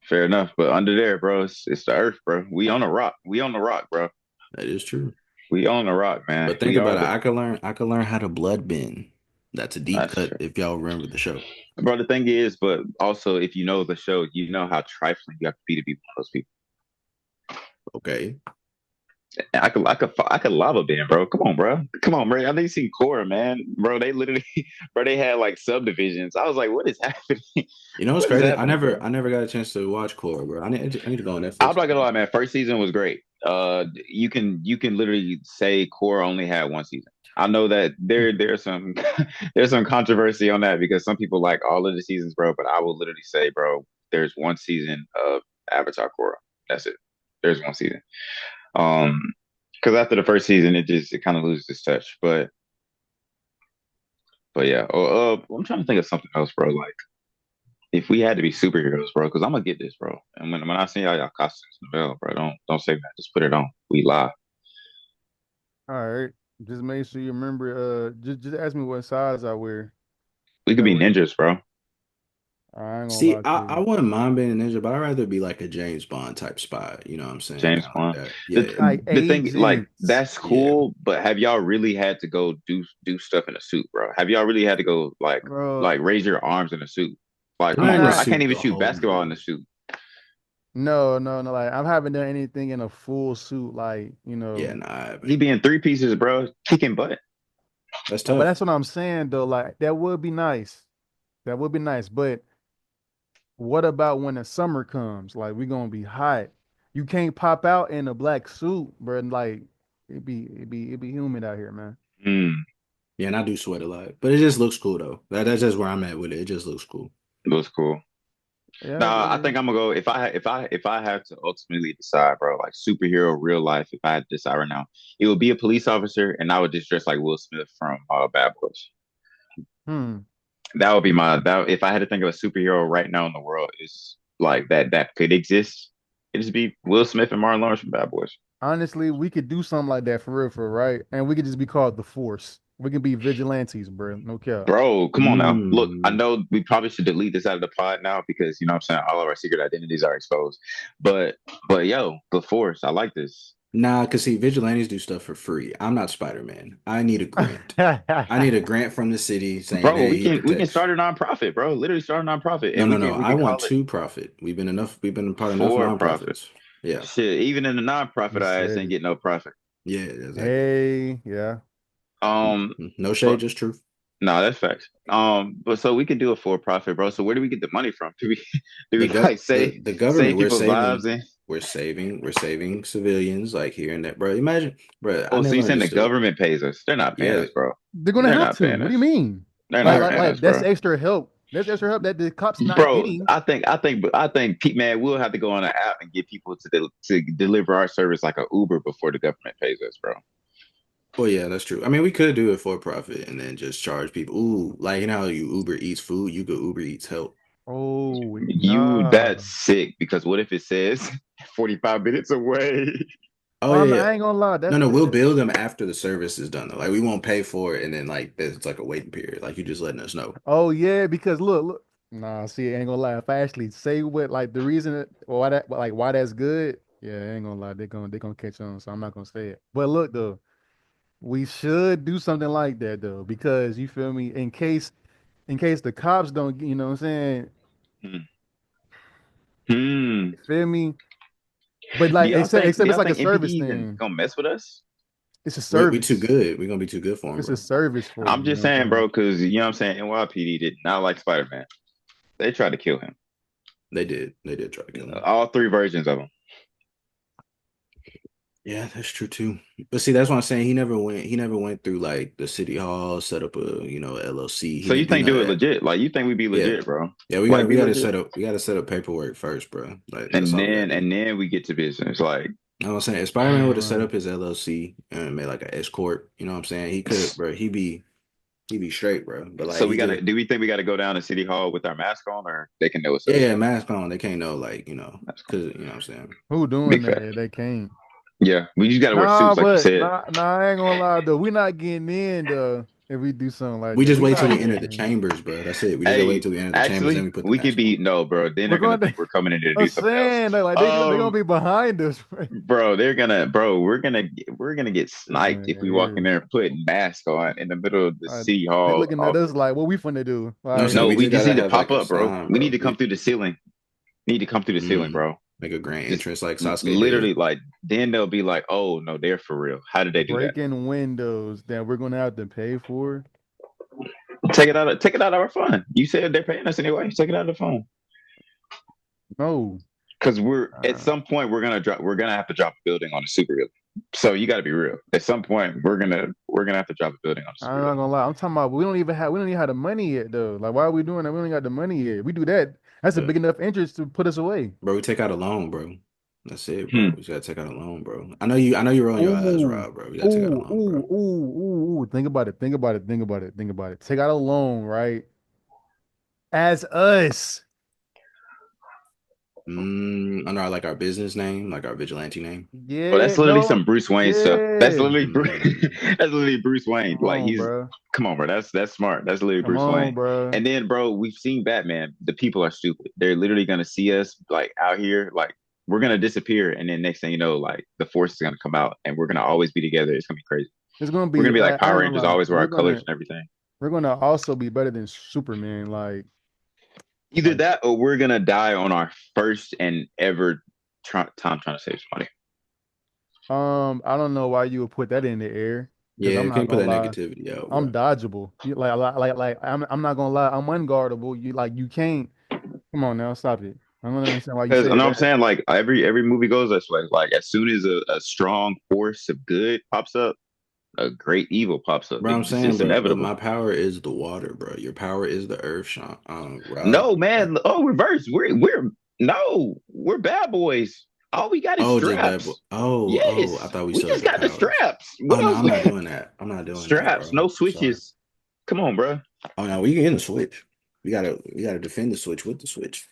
fair enough. But under there, bro, it's the Earth, bro. We on a rock. We on the rock, bro. that is true. We on the rock, man. But think We are about it. the. I could learn how to blood bend. That's a deep That's cut true, if y'all remember the show. bro. The thing is, but also if you know the show, you know how trifling you have to be one of those people. Okay. I could lava band, bro. Come on, bro. Come on, bro. I think you seen Cora, man. Bro, they literally, bro, they had like subdivisions. I was like, what is happening? You know what's What is crazy? I happening, never bro? I never got a chance to watch Core, bro. I need to go on I'm Netflix. not gonna lie, man. First season was great. You can literally say Cora only had one season. I know that there's some there's some controversy on that because some people like all of the seasons, bro. But I will literally say, bro, there's one season of Avatar Korra. That's it. There's one season. Um, because after the first season, it kind of loses its touch. But yeah, I'm trying to think of something else, bro. Like if we had to be superheroes, bro, because I'm gonna get this, bro. And when I see y'all costumes in the mail, bro, don't say that. Just put it on. We live. All right. Just make sure you remember. Just ask me what size I wear. We could That be way, ninjas, bro. I ain't gonna See, lie to I you. wouldn't mind being a ninja, but I'd rather be like a James Bond type spy. You know what I'm saying? James Kind of like Bond. that. The Yeah. Like the thing, like agents, that's Yeah. cool, but have y'all really had to go do stuff in a suit, bro? Have y'all really had to go bro. like raise your arms in a suit? Like, come Not on, in a bro. Not I can't suit even the shoot whole basketball in a movie. suit, no, no, no. Like I haven't done anything in a full suit. Like Yeah, nah, I he haven't. be in three pieces, bro, kicking butt. That's but tough. that's what I'm saying though. Like that would be nice. That would be nice. But what about when the summer comes? Like we gonna be hot. You can't pop out in a black suit, bro. Like it be humid out here, man. Hmm, Yeah, and I do sweat a lot. But it just looks cool though. That's just where I'm at with it. It just looks cool. it was cool. Yeah, Nah, I think I'm gonna go if I had to ultimately decide, bro, like superhero real life, if I had to decide right now, it would be a police officer and I would just dress like Will Smith from Bad Boys. hmm. That would be that if I had to think of a superhero right now in the world is like that could exist, it'd just be Will Smith and Martin Lawrence from Bad Boys. Honestly, we could do something like that for real, right? And we could just be called the Force. We can be vigilantes, bro. No cap. Bro, come on now. Look, I Mm. know we probably should delete this out of the pod now because you know what I'm saying all of our secret identities are exposed. But yo, the Force, I like this. Nah, cause see, vigilantes do stuff for free. I'm not Spider-Man. I need a grant. I need a grant from the city saying, Bro, hey, we he can protects. start a nonprofit, bro. Literally start a nonprofit, No, and no, we no. can we I can want call it to profit. We've been a part of enough for profit. nonprofits. Yeah. Shit, even in the nonprofit, You I ass said ain't it. get no profit. Yeah, exactly. Hey, yeah. Um, No shade, but just truth. no, that's facts. But so we could do a for profit, bro. So where do we get the money from? Do we do The we gov like the save government, people's lives and we're saving civilians like here and there. Bro, imagine, bro, I oh, so never you saying the understood. government pays us? They're not paying Yeah. us, bro. They're gonna They're have not to. paying What do you us. mean? They're Like, All not like, right. paying like us, that's bro. extra help. That's extra help that the cops not Bro, getting. I think Pete man, we'll have to go on an app and get people to deliver our service like a Uber before the government pays us, bro. Well, yeah, that's true. I mean, we could do it for profit and then just charge people. Ooh, like you know how you Uber Eats food, you could Uber Eats help. Oh, That's nah. sick because what if it says 45 minutes away? Oh Well, yeah, yeah. I ain't gonna lie. No, That's no, we'll that. bill them after the service is done though. Like we won't pay for it and then like there's like a waiting period. Like you just letting us know. Oh yeah, because look. Nah, see, I ain't gonna lie. If I actually say what like the reason why that like why that's good, yeah, I ain't gonna lie. They're gonna catch on. So I'm not gonna say it. But look though, we should do something like that though, because you feel me. In case the cops don't, you know what I'm saying? Hmm. Hmm. You feel me? But Do like y'all except think do except it's y'all like a think MPD service even thing. gonna mess with us? It's a We too service. good. We're gonna be too good for him, It's a bro. service for I'm you. You just know what saying, I'm bro, because you know what I'm saying. NYPD did not like Spider-Man. They tried to kill him. They did. They did try to kill him. All three versions of him. Yeah, that's true too. But see, that's what I'm saying. He never went. He never went through like the city hall, set up a LLC. He So you didn't do think none do of it that. legit? Like you think we be Yeah, legit, bro? yeah. We gotta Like we be gotta legit, set up. We gotta set up paperwork first, bro. Like that's and all we gotta then do. we get to business. Like You know what I'm saying? If Spider-Man would have set saying? up his LLC and made like an S corp, you know what I'm saying? He could, bro. He'd be straight, bro. But like so we he gotta. just, Do we think we gotta go down to City Hall with our mask on, or they can know us yeah, up? yeah, mask on. They can't know, like Mask on. because you know what I'm saying. Who doing Big that? fat. They can't. Yeah, we just gotta wear Nah, suits, like you but said. I ain't gonna lie though. We not getting in though if we do something like We that. just We wait till not we enter getting the in. chambers, bro. That's it. We just gotta wait Hey, till we enter the chambers, then actually, we put the we could mask be on. no, bro. Then We're they're gonna going think to. we're coming in to I'm do something else. saying like they gonna Um, be behind us. Right? bro, we're gonna get sniped Listen, if we walk in there and put mask on in the middle of the City they Hall looking at us office. like, what we finna do? You know what I'm Like, saying? No, We we just just gotta need to have pop like a up, bro. sign, We need bro. to come through the ceiling. Need to come through the ceiling, Mm, bro. make a grand Just entrance like Sasuke did. literally like then they'll be like, oh no, they're for real. How did they do that? breaking windows that we're gonna have to pay for. Take it out of our fund. You said they're paying us anyway. Take it out of the fund. No, Because we're at uh, some point we're gonna have to drop a building on a superhero. So you gotta be real. At some point we're gonna have to drop a building on a I'm superhero. not gonna lie. I'm talking about we don't even have the money yet though. Like, why are we doing that? We don't even got the money yet. We do that. That's a Yeah. big enough interest to put us away. Bro, we take out a loan, bro. That's it, bro. Hmm. We just gotta take out a loan, bro. I know you're rolling your eyes, Ooh, Rob, bro. We gotta take out a ooh, loan, bro. ooh, ooh, ooh, ooh. Think about it. Think about it. Think about it. Think about it. Take out a loan, right? As us. Under our business name, like our vigilante name. Well, Yeah, that's literally no, some Bruce Wayne stuff. That's yeah. literally Mm, that's literally Bruce Wayne. Come Like on, he's bro. come on, bro. That's smart. That's literally Come Bruce on, Wayne. bro. And then, bro, we've seen Batman. The people are stupid. They're literally gonna see us like out here, like we're gonna disappear, and then next thing you know, like the force is gonna come out, and we're gonna always be together. It's gonna be crazy. It's gonna We're be. gonna be like I Power ain't gonna Rangers, lie. always wear our colors and everything. We're gonna also be better than Superman. Either Like that, or we're gonna die on our first and ever time trying to save somebody. I don't know why you would put that in the air because yeah, I'm you not can't put gonna that lie. negativity out, I'm bro. dodgeable. I'm not gonna lie. I'm unguardable. You can't. Come on now, stop it. I don't understand why you Because you said know what I'm that. saying, like every movie goes this way. Like as soon as a strong force of good pops up, a great evil pops up. Bro, I'm saying, It's bro, but my inevitable. power is the water, bro. Your power is the earth, Sean. Rob. No, Like, man. Oh, reverse. We're no, we're bad boys. All we got is oh, just bad boy. straps. Oh, I Yes, thought we we still just had got the powers. straps. Oh What no, else? I'm not doing that. I'm not doing that, Straps, bro. no Sorry. switches. Come on, bro. Oh no, we can the switch. We gotta defend the switch with the switch.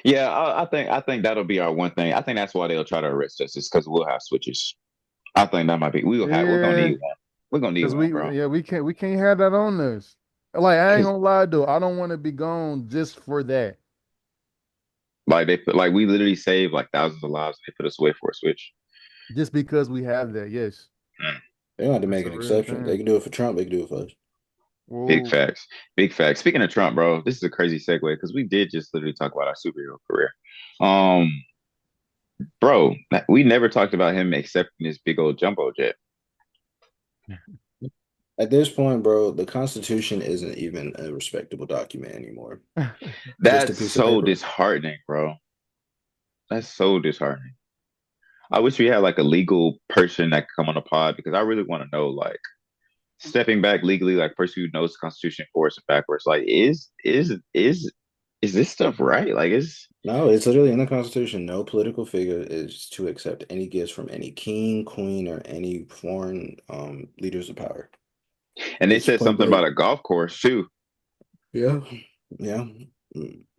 Yeah, I think that'll be our one thing. I think that's why they'll try to arrest us, is because we'll have switches. I think that might be. We're gonna Yeah, need one. We're gonna need because one, bro. we can't have that on us. Like I ain't gonna lie though. I don't want to be gone just for that. Like they put, like we literally saved like thousands of lives. And they put us away for a switch. Just because we have that. Yes, Mm. They don't have to that's make a an real exception. They thing. can do it for Trump. They can do it for us. Big Whoa. facts. Big facts. Speaking of Trump, bro, this is a crazy segue because we did just literally talk about our superhero career. Um, bro, we never talked about him accepting this big old jumbo jet. At this point, bro, the Constitution isn't even a respectable document anymore. It's just a That's piece of so paper. disheartening, bro. That's so disheartening. I wish we had like a legal person that could come on the pod because I really want to know, like, stepping back legally, like person who knows the Constitution forwards and backwards, like, is this stuff right? Like, is No, it's literally in the Constitution. No political figure is to accept any gifts from any king, queen, or any foreign leaders of power. and they It's said point something about blank. a golf course too. Yeah, yeah.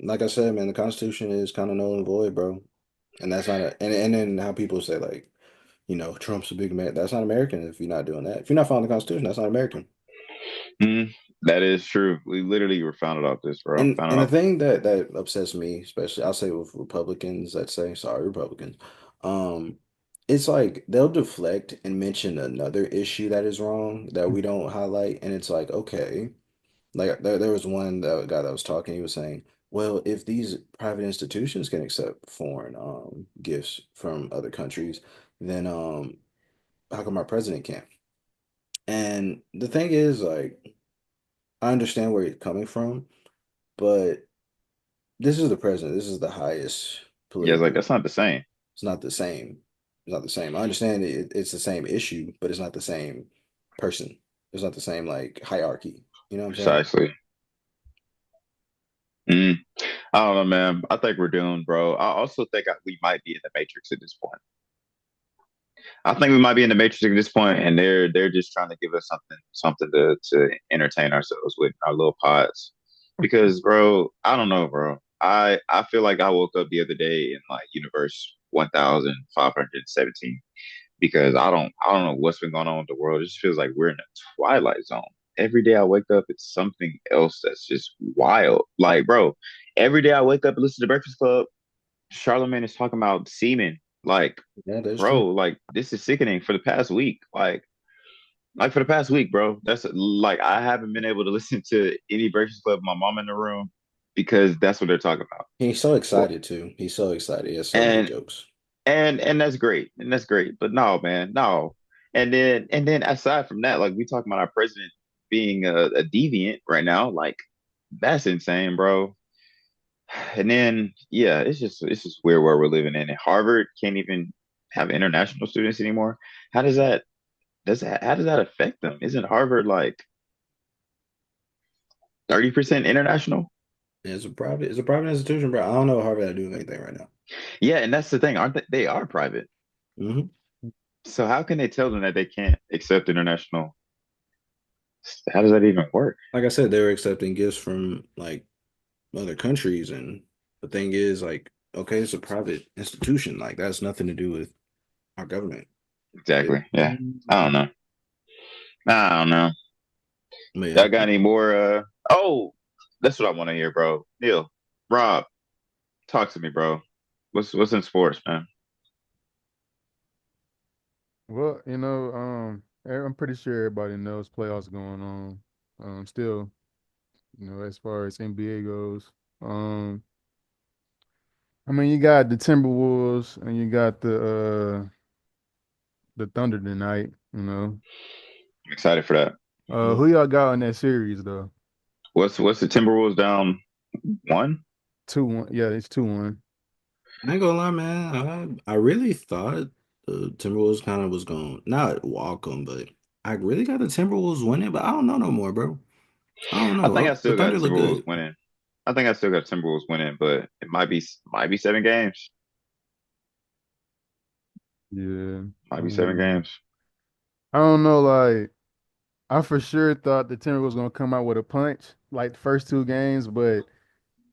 Like I said, man, the Constitution is kind of null and void, bro. And that's not and then how people say like, Trump's a big man. That's not American if you're not doing that. If you're not following the Constitution, that's not American. Mm, that is true. We literally were founded off this, bro. And Founded and the off. thing that upsets me, especially I'll say with Republicans that say, sorry, Republicans, um, it's like they'll deflect and mention another issue that is wrong that we don't highlight, and it's like, okay, like there was one guy that was talking, he was saying, well, if these private institutions can accept foreign gifts from other countries, then how come our president can't? And the thing is, like, I understand where you're coming from, but this is the president. This is the highest Yeah, it's like political. that's not the same. It's not the same. It's not the same. I understand it's the same issue, but it's not the same person. It's not the same like hierarchy. You know what I'm saying? Precisely. Mm, I don't know, man. I think we're doomed, bro. I also think we might be in the Matrix at this point. I think we might be in the Matrix at this point, and they're just trying to give us something to entertain ourselves with our little pods. Because, bro, I don't know, bro. I feel like I woke up the other day in like universe 1517 because I don't know what's been going on with the world. It just feels like we're in a twilight zone. Every day I wake up, it's something else that's just wild. Like, bro, every day I wake up and listen to Breakfast Club, Charlamagne is talking about semen. Like, Yeah, that's bro, true. like this is sickening for the past week. Like for the past week, bro. That's like I haven't been able to listen to any Breakfast Club with my mom in the room because that's what they're talking about. He's so Well, excited too. He's so excited. He has so many and jokes. and that's great. And that's great. But no, man, no. And then aside from that, like we talking about our president being a deviant right now, like that's insane, bro. And then yeah, it's just weird where we're living in. And Harvard can't even have international students anymore. How does that how does that affect them? Isn't Harvard like 30% international? It's a private institution, bro. I don't know how Harvard doing anything right now. Yeah, and that's the thing, aren't they? They are private. Hmm. So how can they tell them that they can't accept international? How does that even work? Like I said, they were accepting gifts from like other countries, and the thing is, like, okay, it's a private institution. Like that's nothing to do with our government. Exactly. Yeah. I don't know. I don't know. But yeah, Y'all got any more oh, that's what I want to hear, bro. Neil, Rob, talk to me, bro. What's in sports, man? Well, I'm pretty sure everybody knows playoffs going on. Still, as far as NBA goes. Um, I mean, you got the Timberwolves and you got the Thunder tonight. I'm excited for that. Who y'all got in that series though? What's the Timberwolves down one? 2-1. Yeah, it's 2-1. I ain't gonna lie, man. I really thought the Timberwolves kind of was going not walk them, but I really got the Timberwolves winning. But I don't know no more, bro. I don't I know. think I The still got Thunder look Timberwolves good. winning. I think I still got Timberwolves winning, but it might be 7 games. Yeah. Might be seven Um, games. I don't know. Like, I for sure thought the Timberwolves was gonna come out with a punch like the first two games, but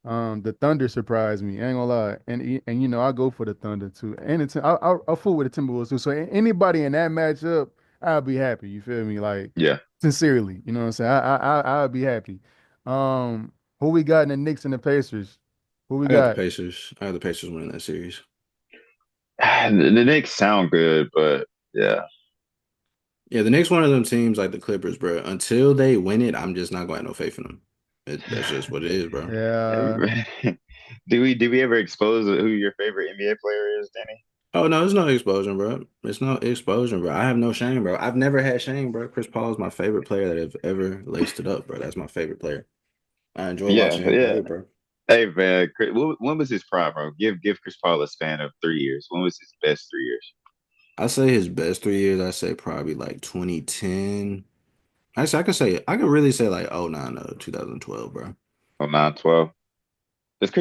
the Thunder surprised me. I ain't gonna lie, and I go for the Thunder too, and I'll fool with the Timberwolves too. So anybody in that matchup, I'll be happy. You feel me? Like Yeah. sincerely, you know what I'm saying? I'll be happy. Who we got in the Knicks and the Pacers? Who we I got the got? Pacers. I got the Pacers winning that series. The Knicks sound good, but yeah. Yeah, the next one of them teams like the Clippers, bro. Until they win it, I'm just not going to have no faith in them. That's just what it is, bro. Yeah. Do we ever expose who your favorite NBA player is, Danny? Oh no, it's no exposure, bro. It's no exposure, bro. I have no shame, bro. I've never had shame, bro. Chris Paul is my favorite player that have ever laced it up, bro. That's my favorite player. I enjoy Yeah, watching him yeah. play, bro. Hey man, when was his prime, bro? Give Chris Paul a span of 3 years. When was his best 3 years? I say his best 3 years. I say probably like 2010. Actually, I could really say like oh nine, no, 2012, bro. Oh, 9, 12. Does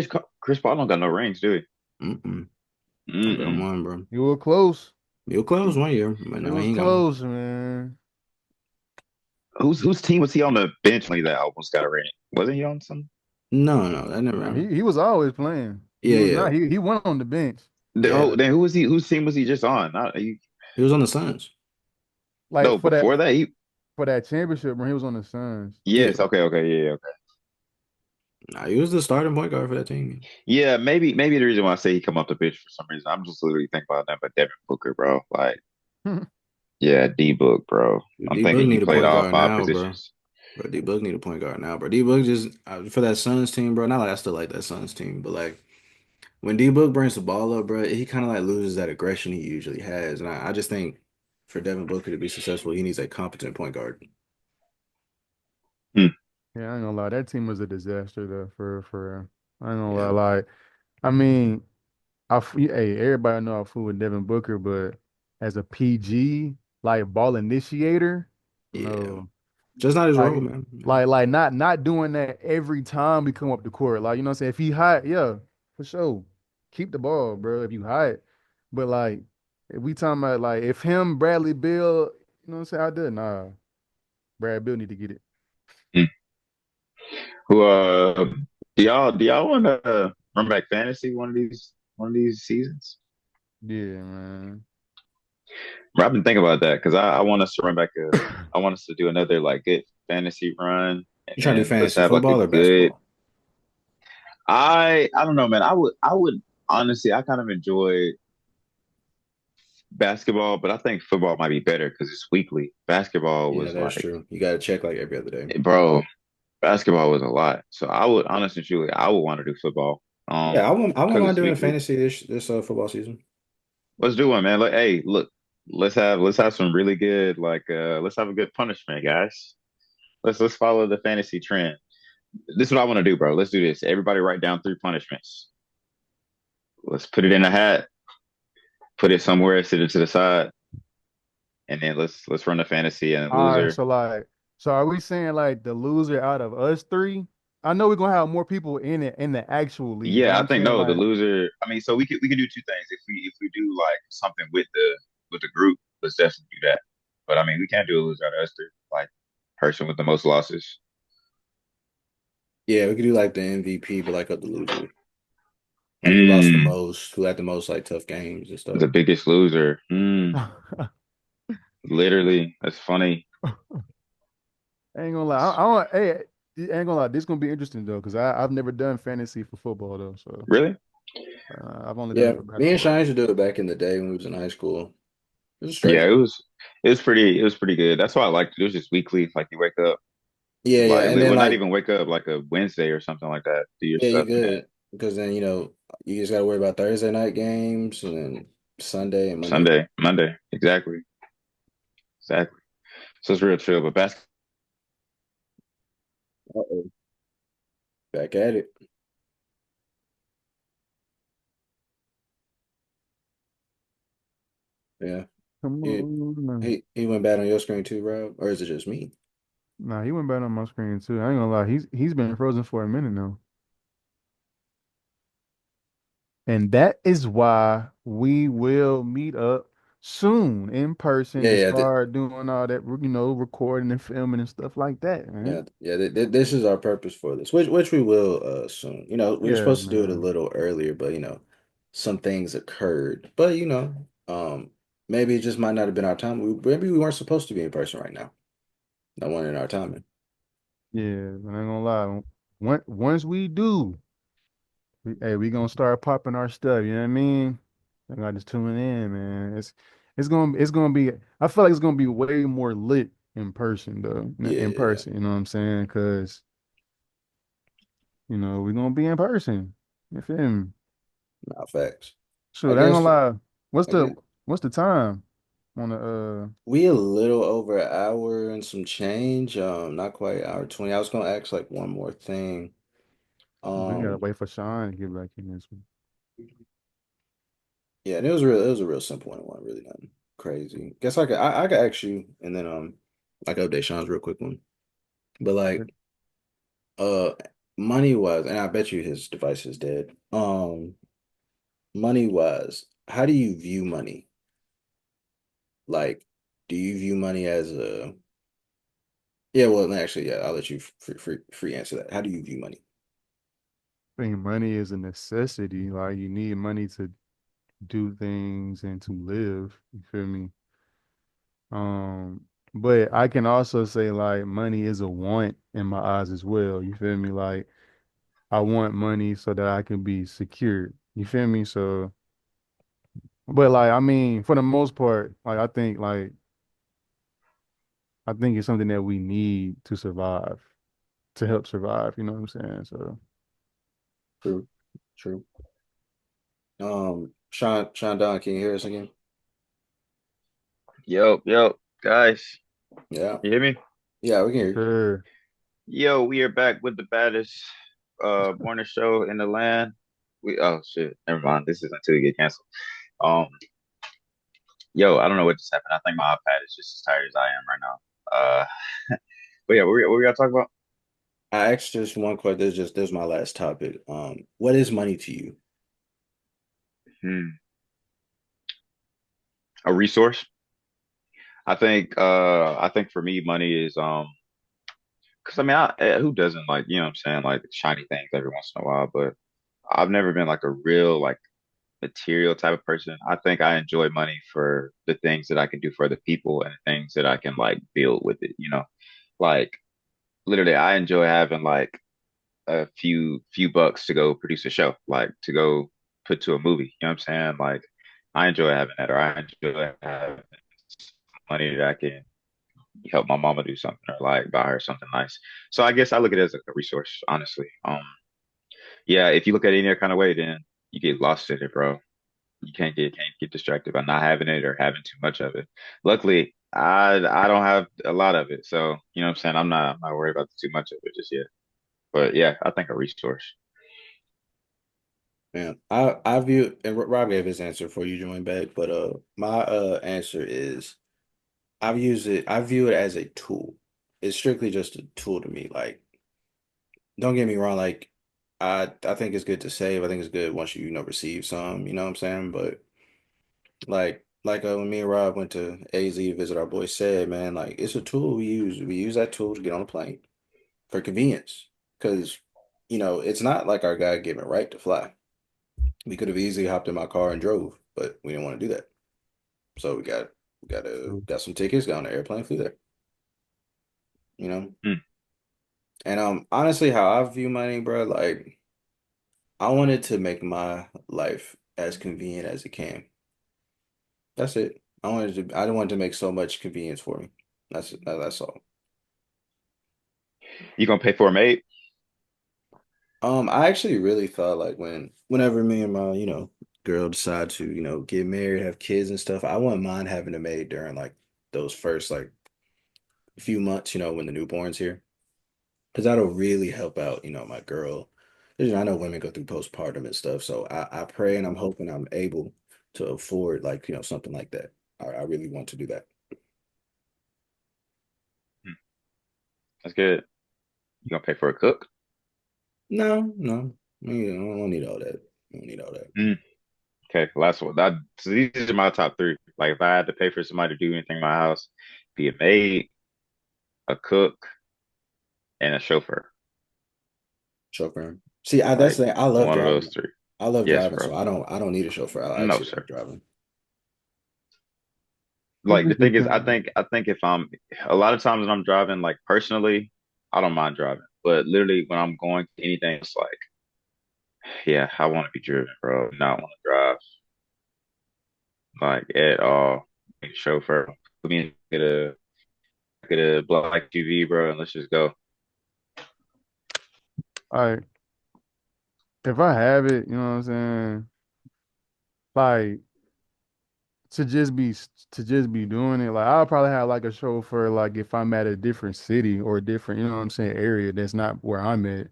Chris Paul don't got no rings, do Mm-mm. he? I got Mm-mm. one, bro. You were close. He'll close 1 year, but It no, he was ain't got one. close, man. Whose team was he on the bench when he that almost got a ring? Wasn't he on some? No, no, that Nah, never. he was always playing. He Yeah, was yeah, not. He went on the bench. yeah. Then who was he? Whose team was he just on? He was on the Suns. Like No, for that before that, for that championship when he was on the Suns. Yeah, yes, okay, yeah, okay. nah, he was the starting point guard for that team. Yeah, maybe the reason why I say he come off the bench for some reason, I'm just literally thinking about that, but Devin Booker, bro. Like, yeah, D Book, bro. I'm D Book thinking he need a played point all guard five now, bro. positions. Bro, D Book need a point guard now, bro. D Book just for that Suns team, bro. Not like I still like that Suns team, but like when D Book brings the ball up, bro, he kind of like loses that aggression he usually has, and I just think for Devin Booker to be successful, he needs a competent point guard. Hmm. Yeah, I ain't gonna lie. That team was a disaster though. For I ain't gonna lie. Yeah, Like, I mean, hey, everybody know I fool with Devin Booker, but as a PG, like ball initiator, yeah. no. Just not his role, Like, man. Yeah. like not doing that every time we come up the court. Like, you know what I'm saying? If he hot, yeah, for sure. Keep the ball, bro, if you hot. But like, if we talking about like if him, Bradley Bill, you know what I'm saying? Out there, nah. Brad Bill need to get it. Hmm. Who do y'all want to run back fantasy one of these seasons? Yeah, man. Bro, I've been thinking about that because I want us to run back I want us to do another like good fantasy run, and You trying to do then let's fantasy have like a football or good. basketball? I don't know, man. I would honestly I kind of enjoy basketball, but I think football might be better because it's weekly. Basketball Yeah, was that's like, true. You got to check like every other day. bro, basketball was a lot. So I would honestly, truly, I would want to do football. Yeah, I won't Because mind it's doing weekly. fantasy this football season. Let's do one, man. Like, hey, look, let's have some really good like let's have a good punishment, guys. Let's follow the fantasy trend. This is what I want to do, bro. Let's do this. Everybody write down 3 punishments. Let's put it in a hat, put it somewhere, sit it to the side, and then let's run the fantasy and All right, loser. so like, so are we saying like the loser out of us three? I know we're gonna have more people in it in the actual league, but Yeah, I I'm think saying no, the like, loser. I mean, so we can do two things. If we do like something with the group, let's definitely do that. But I mean, we can't do a loser out of us three, like person with the most losses. Yeah, we could do like the MVP, but like of the loser, like who lost the Hmm, most, who had the most like tough games and stuff. the biggest loser. Hmm, literally, that's funny. I ain't gonna lie. I don't. Hey, I ain't gonna lie. This gonna be interesting though, because I've never done fantasy for football though, so Really? I've only done it Yeah, for me and basketball. Shine used to do it back in the day when we was in high school. It was Yeah, straight. it was pretty good. That's why I liked it. It was just weekly. Like you wake up, Yeah, yeah, like and then well, not like even wake up like a Wednesday or something like that. Do your yeah, you stuff and then good because then you just got to worry about Thursday night games and then Sunday and Monday. Sunday, Monday, exactly, exactly. So it's real chill. But basketball. Uh-oh. Back at it. Yeah, Come he on, man. he went bad on your screen too, Rob, or is it just me? Nah, he went back on my screen too. I ain't gonna lie. He's been frozen for a minute now. And that is why we will meet up soon in person Yeah, and yeah. start doing all that, recording and filming and stuff like that, Yeah, man. yeah. This is our purpose for this, which we will soon. We were Yeah, supposed to do it a man. little earlier, but some things occurred. But maybe it just might not have been our time. Maybe we weren't supposed to be in person right now. That wasn't in our timing. Yeah, but I ain't gonna lie. Once we do, hey, we gonna start popping our stuff. You know what I mean? I got just tuning in, man. It's gonna be. I feel like it's gonna be way more lit in person though. In Yeah, person, you know what I'm saying? Because we're gonna be in person. You feel me? nah, facts. I Shoot, I ain't gonna guess lie. What's I the guess what's the time on the we a little over an hour and some change. Not quite hour 20. I was gonna ask like one more thing. we gotta Um, wait for Sean to get back in this one. yeah, and it was a real simple one. It wasn't really nothing crazy. Guess I could ask you and then like update Sean's real quick one. But like uh money wise, and I bet you his device is dead. Money wise, how do you view money? Like, do you view money as a yeah, well actually, yeah, I'll let you free answer that. How do you view money? I think money is a necessity. Like you need money to do things and to live. You feel me? Um, but I can also say like money is a want in my eyes as well. You feel me? Like I want money so that I can be secure. You feel me? So, but like I mean, for the most part, like I think it's something that we need to survive, to help survive. You know what I'm saying? So, True, true. Sean Don, can you hear us again? Yo, guys, Yeah. you hear me? Yeah, we can hear you. Sure. Yo, we are back with the baddest morning show in the land. We oh shit, never mind. This is until we get canceled. Um, yo, I don't know what just happened. I think my iPad is just as tired as I am right now. But yeah, what we gotta talk about? I asked just one question. This is my last topic. What is money to you? Hmm, a resource. I think for me, money is because I mean, who doesn't like, you know what I'm saying, like shiny things every once in a while, but I've never been like a real like material type of person. I think I enjoy money for the things that I can do for other people and the things that I can like build with it, you know? Like literally I enjoy having like a few bucks to go produce a show, like to go put to a movie. You know what I'm saying? Like I enjoy having that or I enjoy having money that I can help my mama do something or like buy her something nice. So I guess I look at it as like a resource, honestly. Yeah, if you look at it any other kind of way, then you get lost in it, bro. You can't get distracted by not having it or having too much of it. Luckily, I don't have a lot of it, so you know what I'm saying. I'm not worried about too much of it just yet. But yeah, I think a resource. Man, I view and Rob gave his answer before you joined back, but my answer is I view it as a tool. It's strictly just a tool to me. Like, don't get me wrong, like I think it's good to save. I think it's good once you receive some, you know what I'm saying? But like when me and Rob went to AZ to visit our boy said, man, like it's a tool we use. We use that tool to get on a plane for convenience. Because, it's not like our God given right to fly. We could have easily hopped in my car and drove, but we didn't want to do that. So got some tickets, got on the airplane, flew there, you know? Hmm. And honestly, how I view money, bro, like I wanted to make my life as convenient as it can. That's it. I don't want to make so much convenience for me. That's all. You gonna pay for a maid? I actually really thought like whenever me and my, girl decide to, get married, have kids and stuff, I wouldn't mind having a maid during like those first like few months, when the newborn's here. Because that'll really help out, my girl. 'Cause, I know women go through postpartum and stuff. So I pray and I'm hoping I'm able to afford like, something like that. I really want to do that. Hmm. That's good. You gonna pay for a cook? No, no. I don't need all that. I don't need all that. Hmm. Okay, last one. So these are my top three. Like if I had to pay for somebody to do anything in my house, be a maid, a cook, and a chauffeur. Chauffeur. See, that's Like the thing. I love one of those driving. three. I love Yes, driving, bro. so I don't need a chauffeur. I No, actually sir. like driving. Like the thing is, I think if I'm a lot of times when I'm driving, like personally, I don't mind driving. But literally when I'm going to anything, it's like, yeah, I want to be driven, bro. Not want to drive like at all. Like, chauffeur, put me in get a black TV, bro, and let's just go. All right. If I have it, you know what I'm saying? Like to just be doing it, like I'll probably have like a chauffeur, like if I'm at a different city or a different, you know what I'm saying, area that's not where I'm at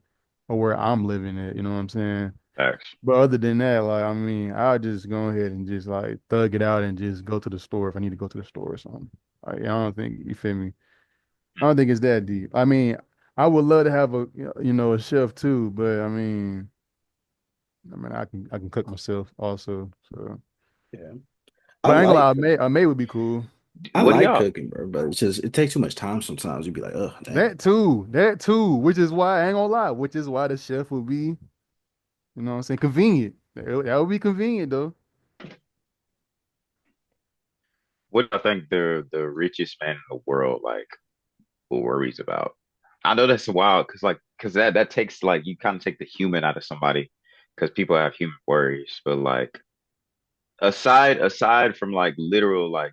or where I'm living at, you know what I'm saying? Facts. But other than that, like I mean, I'll just go ahead and just like thug it out and just go to the store if I need to go to the store or something. Like, I don't think you feel me. I don't think it's that deep. I mean, I would love to have a a chef too, but I mean, I can cook myself also. So, Yeah. I but I ain't gonna like lie, a maid would be cool. I What do like y'all? cooking, bro, but it takes too much time sometimes. You'd be like, oh, dang. That too, which is why I ain't gonna lie, which is why the chef would be, you know what I'm saying, convenient. That would be convenient though. What do I think the richest man in the world like worries about? I know that's wild because that takes like you kind of take the human out of somebody because people have human worries, but like aside from like literal like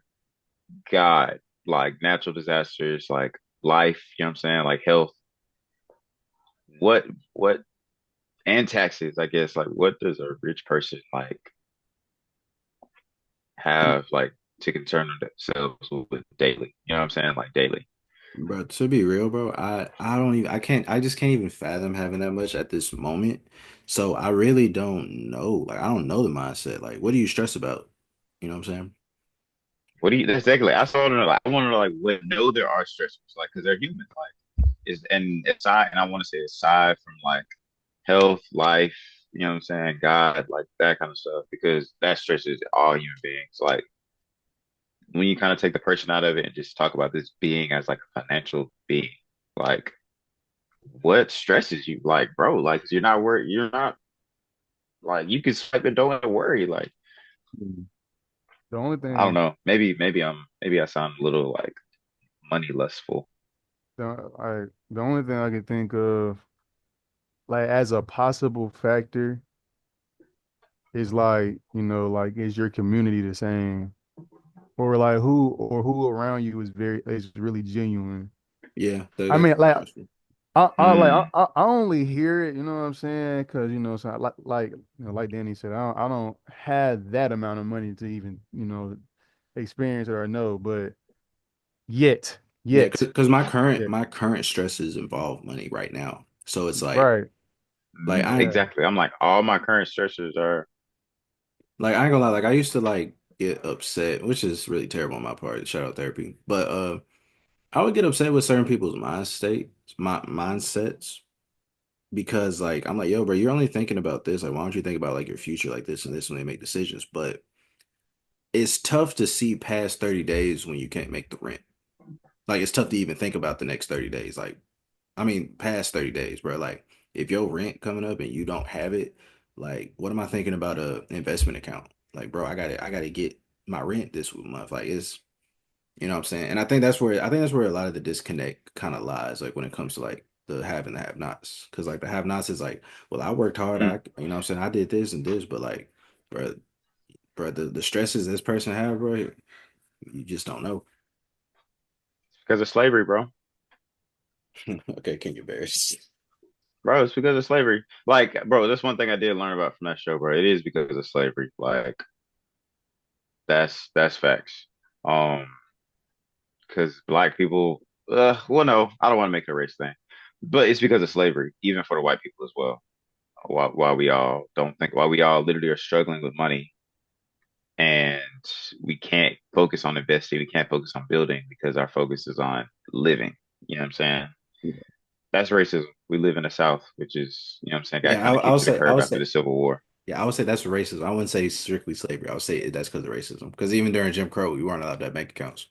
God, like natural disasters, like life, you know what I'm saying, like health, what what and taxes, I guess, like what does a rich person like I'm have like? to concern themselves with daily. You know what I'm saying? Like daily. Bro, to be real, bro, I don't even I just can't even fathom having that much at this moment. So I really don't know. Like I don't know the mindset. Like what do you stress about? You know what I'm saying? What do you exactly? I want to like what know there are stressors, like because they're human. Like is and aside, and I want to say aside from like health, life, you know what I'm saying, God, like that kind of stuff, because that stresses all human beings. Like when you kind of take the person out of it and just talk about this being as like a financial being, like what stresses you? Like, bro, like you're not worried, you're not like you can swipe the door and worry. Like, Mm. The only I don't thing, know. Maybe I sound a little like money lustful. the only thing I can think of, like as a possible factor, is like, like is your community the same, or like who around you is really genuine. Yeah, I mean, that's like stressful. Mm, I only hear it, you know what I'm saying? Because so like Danny said, I don't have that amount of money to even experience it or know, but yet, Yeah, yet, because yeah, my current stresses involve money right now. So it's right, like I yeah, exactly. I'm like all my current stressors are. like I ain't gonna lie, like I used to like get upset, which is really terrible on my part. Shout out therapy. But I would get upset with certain people's mindsets because like I'm like, yo, bro, you're only thinking about this. Like, why don't you think about like your future like this and this when they make decisions? But it's tough to see past 30 days when you can't make the rent. Like it's tough to even think about the next 30 days. Like, I mean, past 30 days, bro. Like if your rent coming up and you don't have it, like what am I thinking about a investment account? Like, bro, I gotta get my rent this month. Like it's you know what I'm saying? And I think that's where a lot of the disconnect kind of lies, like when it comes to like the have and the have nots. Cause like the have nots is like, well, I worked hard, Mm, you know what I'm saying? I did this and this, but like, bro, the stresses this person have, bro, you just don't know. because of slavery, bro. Okay, can you bear it? Bro, it's because of slavery. Like, bro, that's one thing I did learn about from that show, bro. It is because of slavery. Like, that's facts. Um, because black people, well, no, I don't want to make it a race thing, but it's because of slavery, even for the white people as well. Why we all don't think, why we all literally are struggling with money and we can't focus on investing, we can't focus on building because our focus is on living. You know what I'm saying? That's racism. We live in the South, which is, you know what I'm saying, got Yeah, kind of kicked to the I curb would after say, the Civil War. yeah, I would say that's racism. I wouldn't say strictly slavery. I would say that's because of racism. Because even during Jim Crow, we weren't allowed to have bank accounts.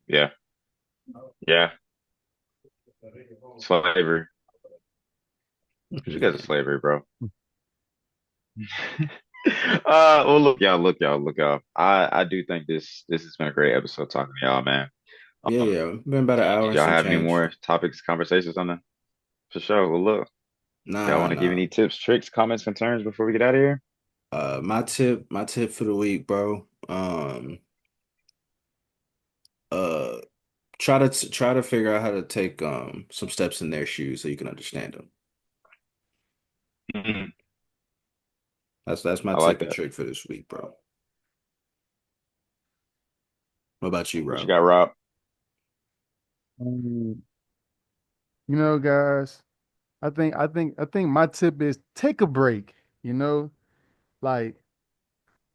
Yeah, yeah, slavery. It's because of slavery, bro. Well, look, y'all, look, y'all. I do think this has been a great episode talking to y'all, man. Yeah, Um, yeah, been about an hour did and y'all some have any change. more topics, conversations on the for sure? Well, look, y'all Nah, want to give nah. any tips, tricks, comments, concerns before we get out of here? My tip for the week, bro. Uh, try to figure out how to take some steps in their shoes so you can understand them. Mhm. That's my I like tip and that. trick for this week, bro. What about you, What you bro? got, Rob? um, guys, I think my tip is take a break. You know, like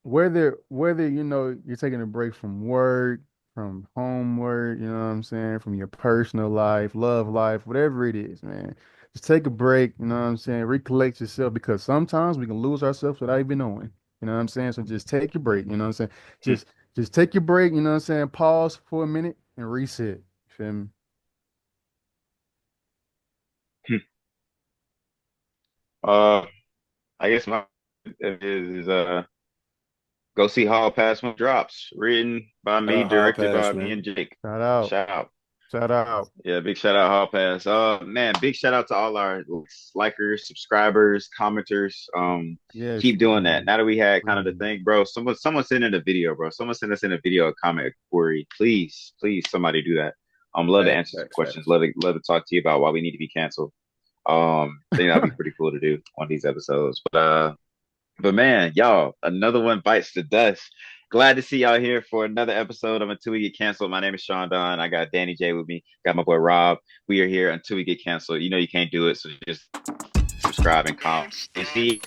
whether you're taking a break from work, from homework, you know what I'm saying, from your personal life, love life, whatever it is, man. Just take a break, you know what I'm saying, recollect yourself because sometimes we can lose ourselves without even knowing. You know what I'm saying? So just take your break, you know what I'm saying? Hmm. Just just take your break, you know what I'm saying? Pause for a minute and reset. You feel me? Hmm. Uh, I guess my tip is go see Hall Pass when it drops. Written by Shout me, out Hall directed Pass, by me man. and Jake. Shout out. Shout out. Shout out. Yeah, big shout out Hall Pass. Man, big shout out to all our likers, subscribers, commenters. Yes, Keep doing that. man. Now that we had kind of the Please. thing, bro. Someone sent in a video, bro. Someone sent us in a video, a comment, a query. Please, please, somebody do that. Love to answer some questions. Facts. Love to talk to you about why we need to be canceled. Think that'd be pretty cool to do on these episodes. But man, y'all, another one bites the dust. Glad to see y'all here for another episode of Until We Get Canceled. My name is Sean Dunn. I got Danny J with me. Got my boy Rob. We are here until we get canceled. You know you can't do it, so just subscribe and comment. And see.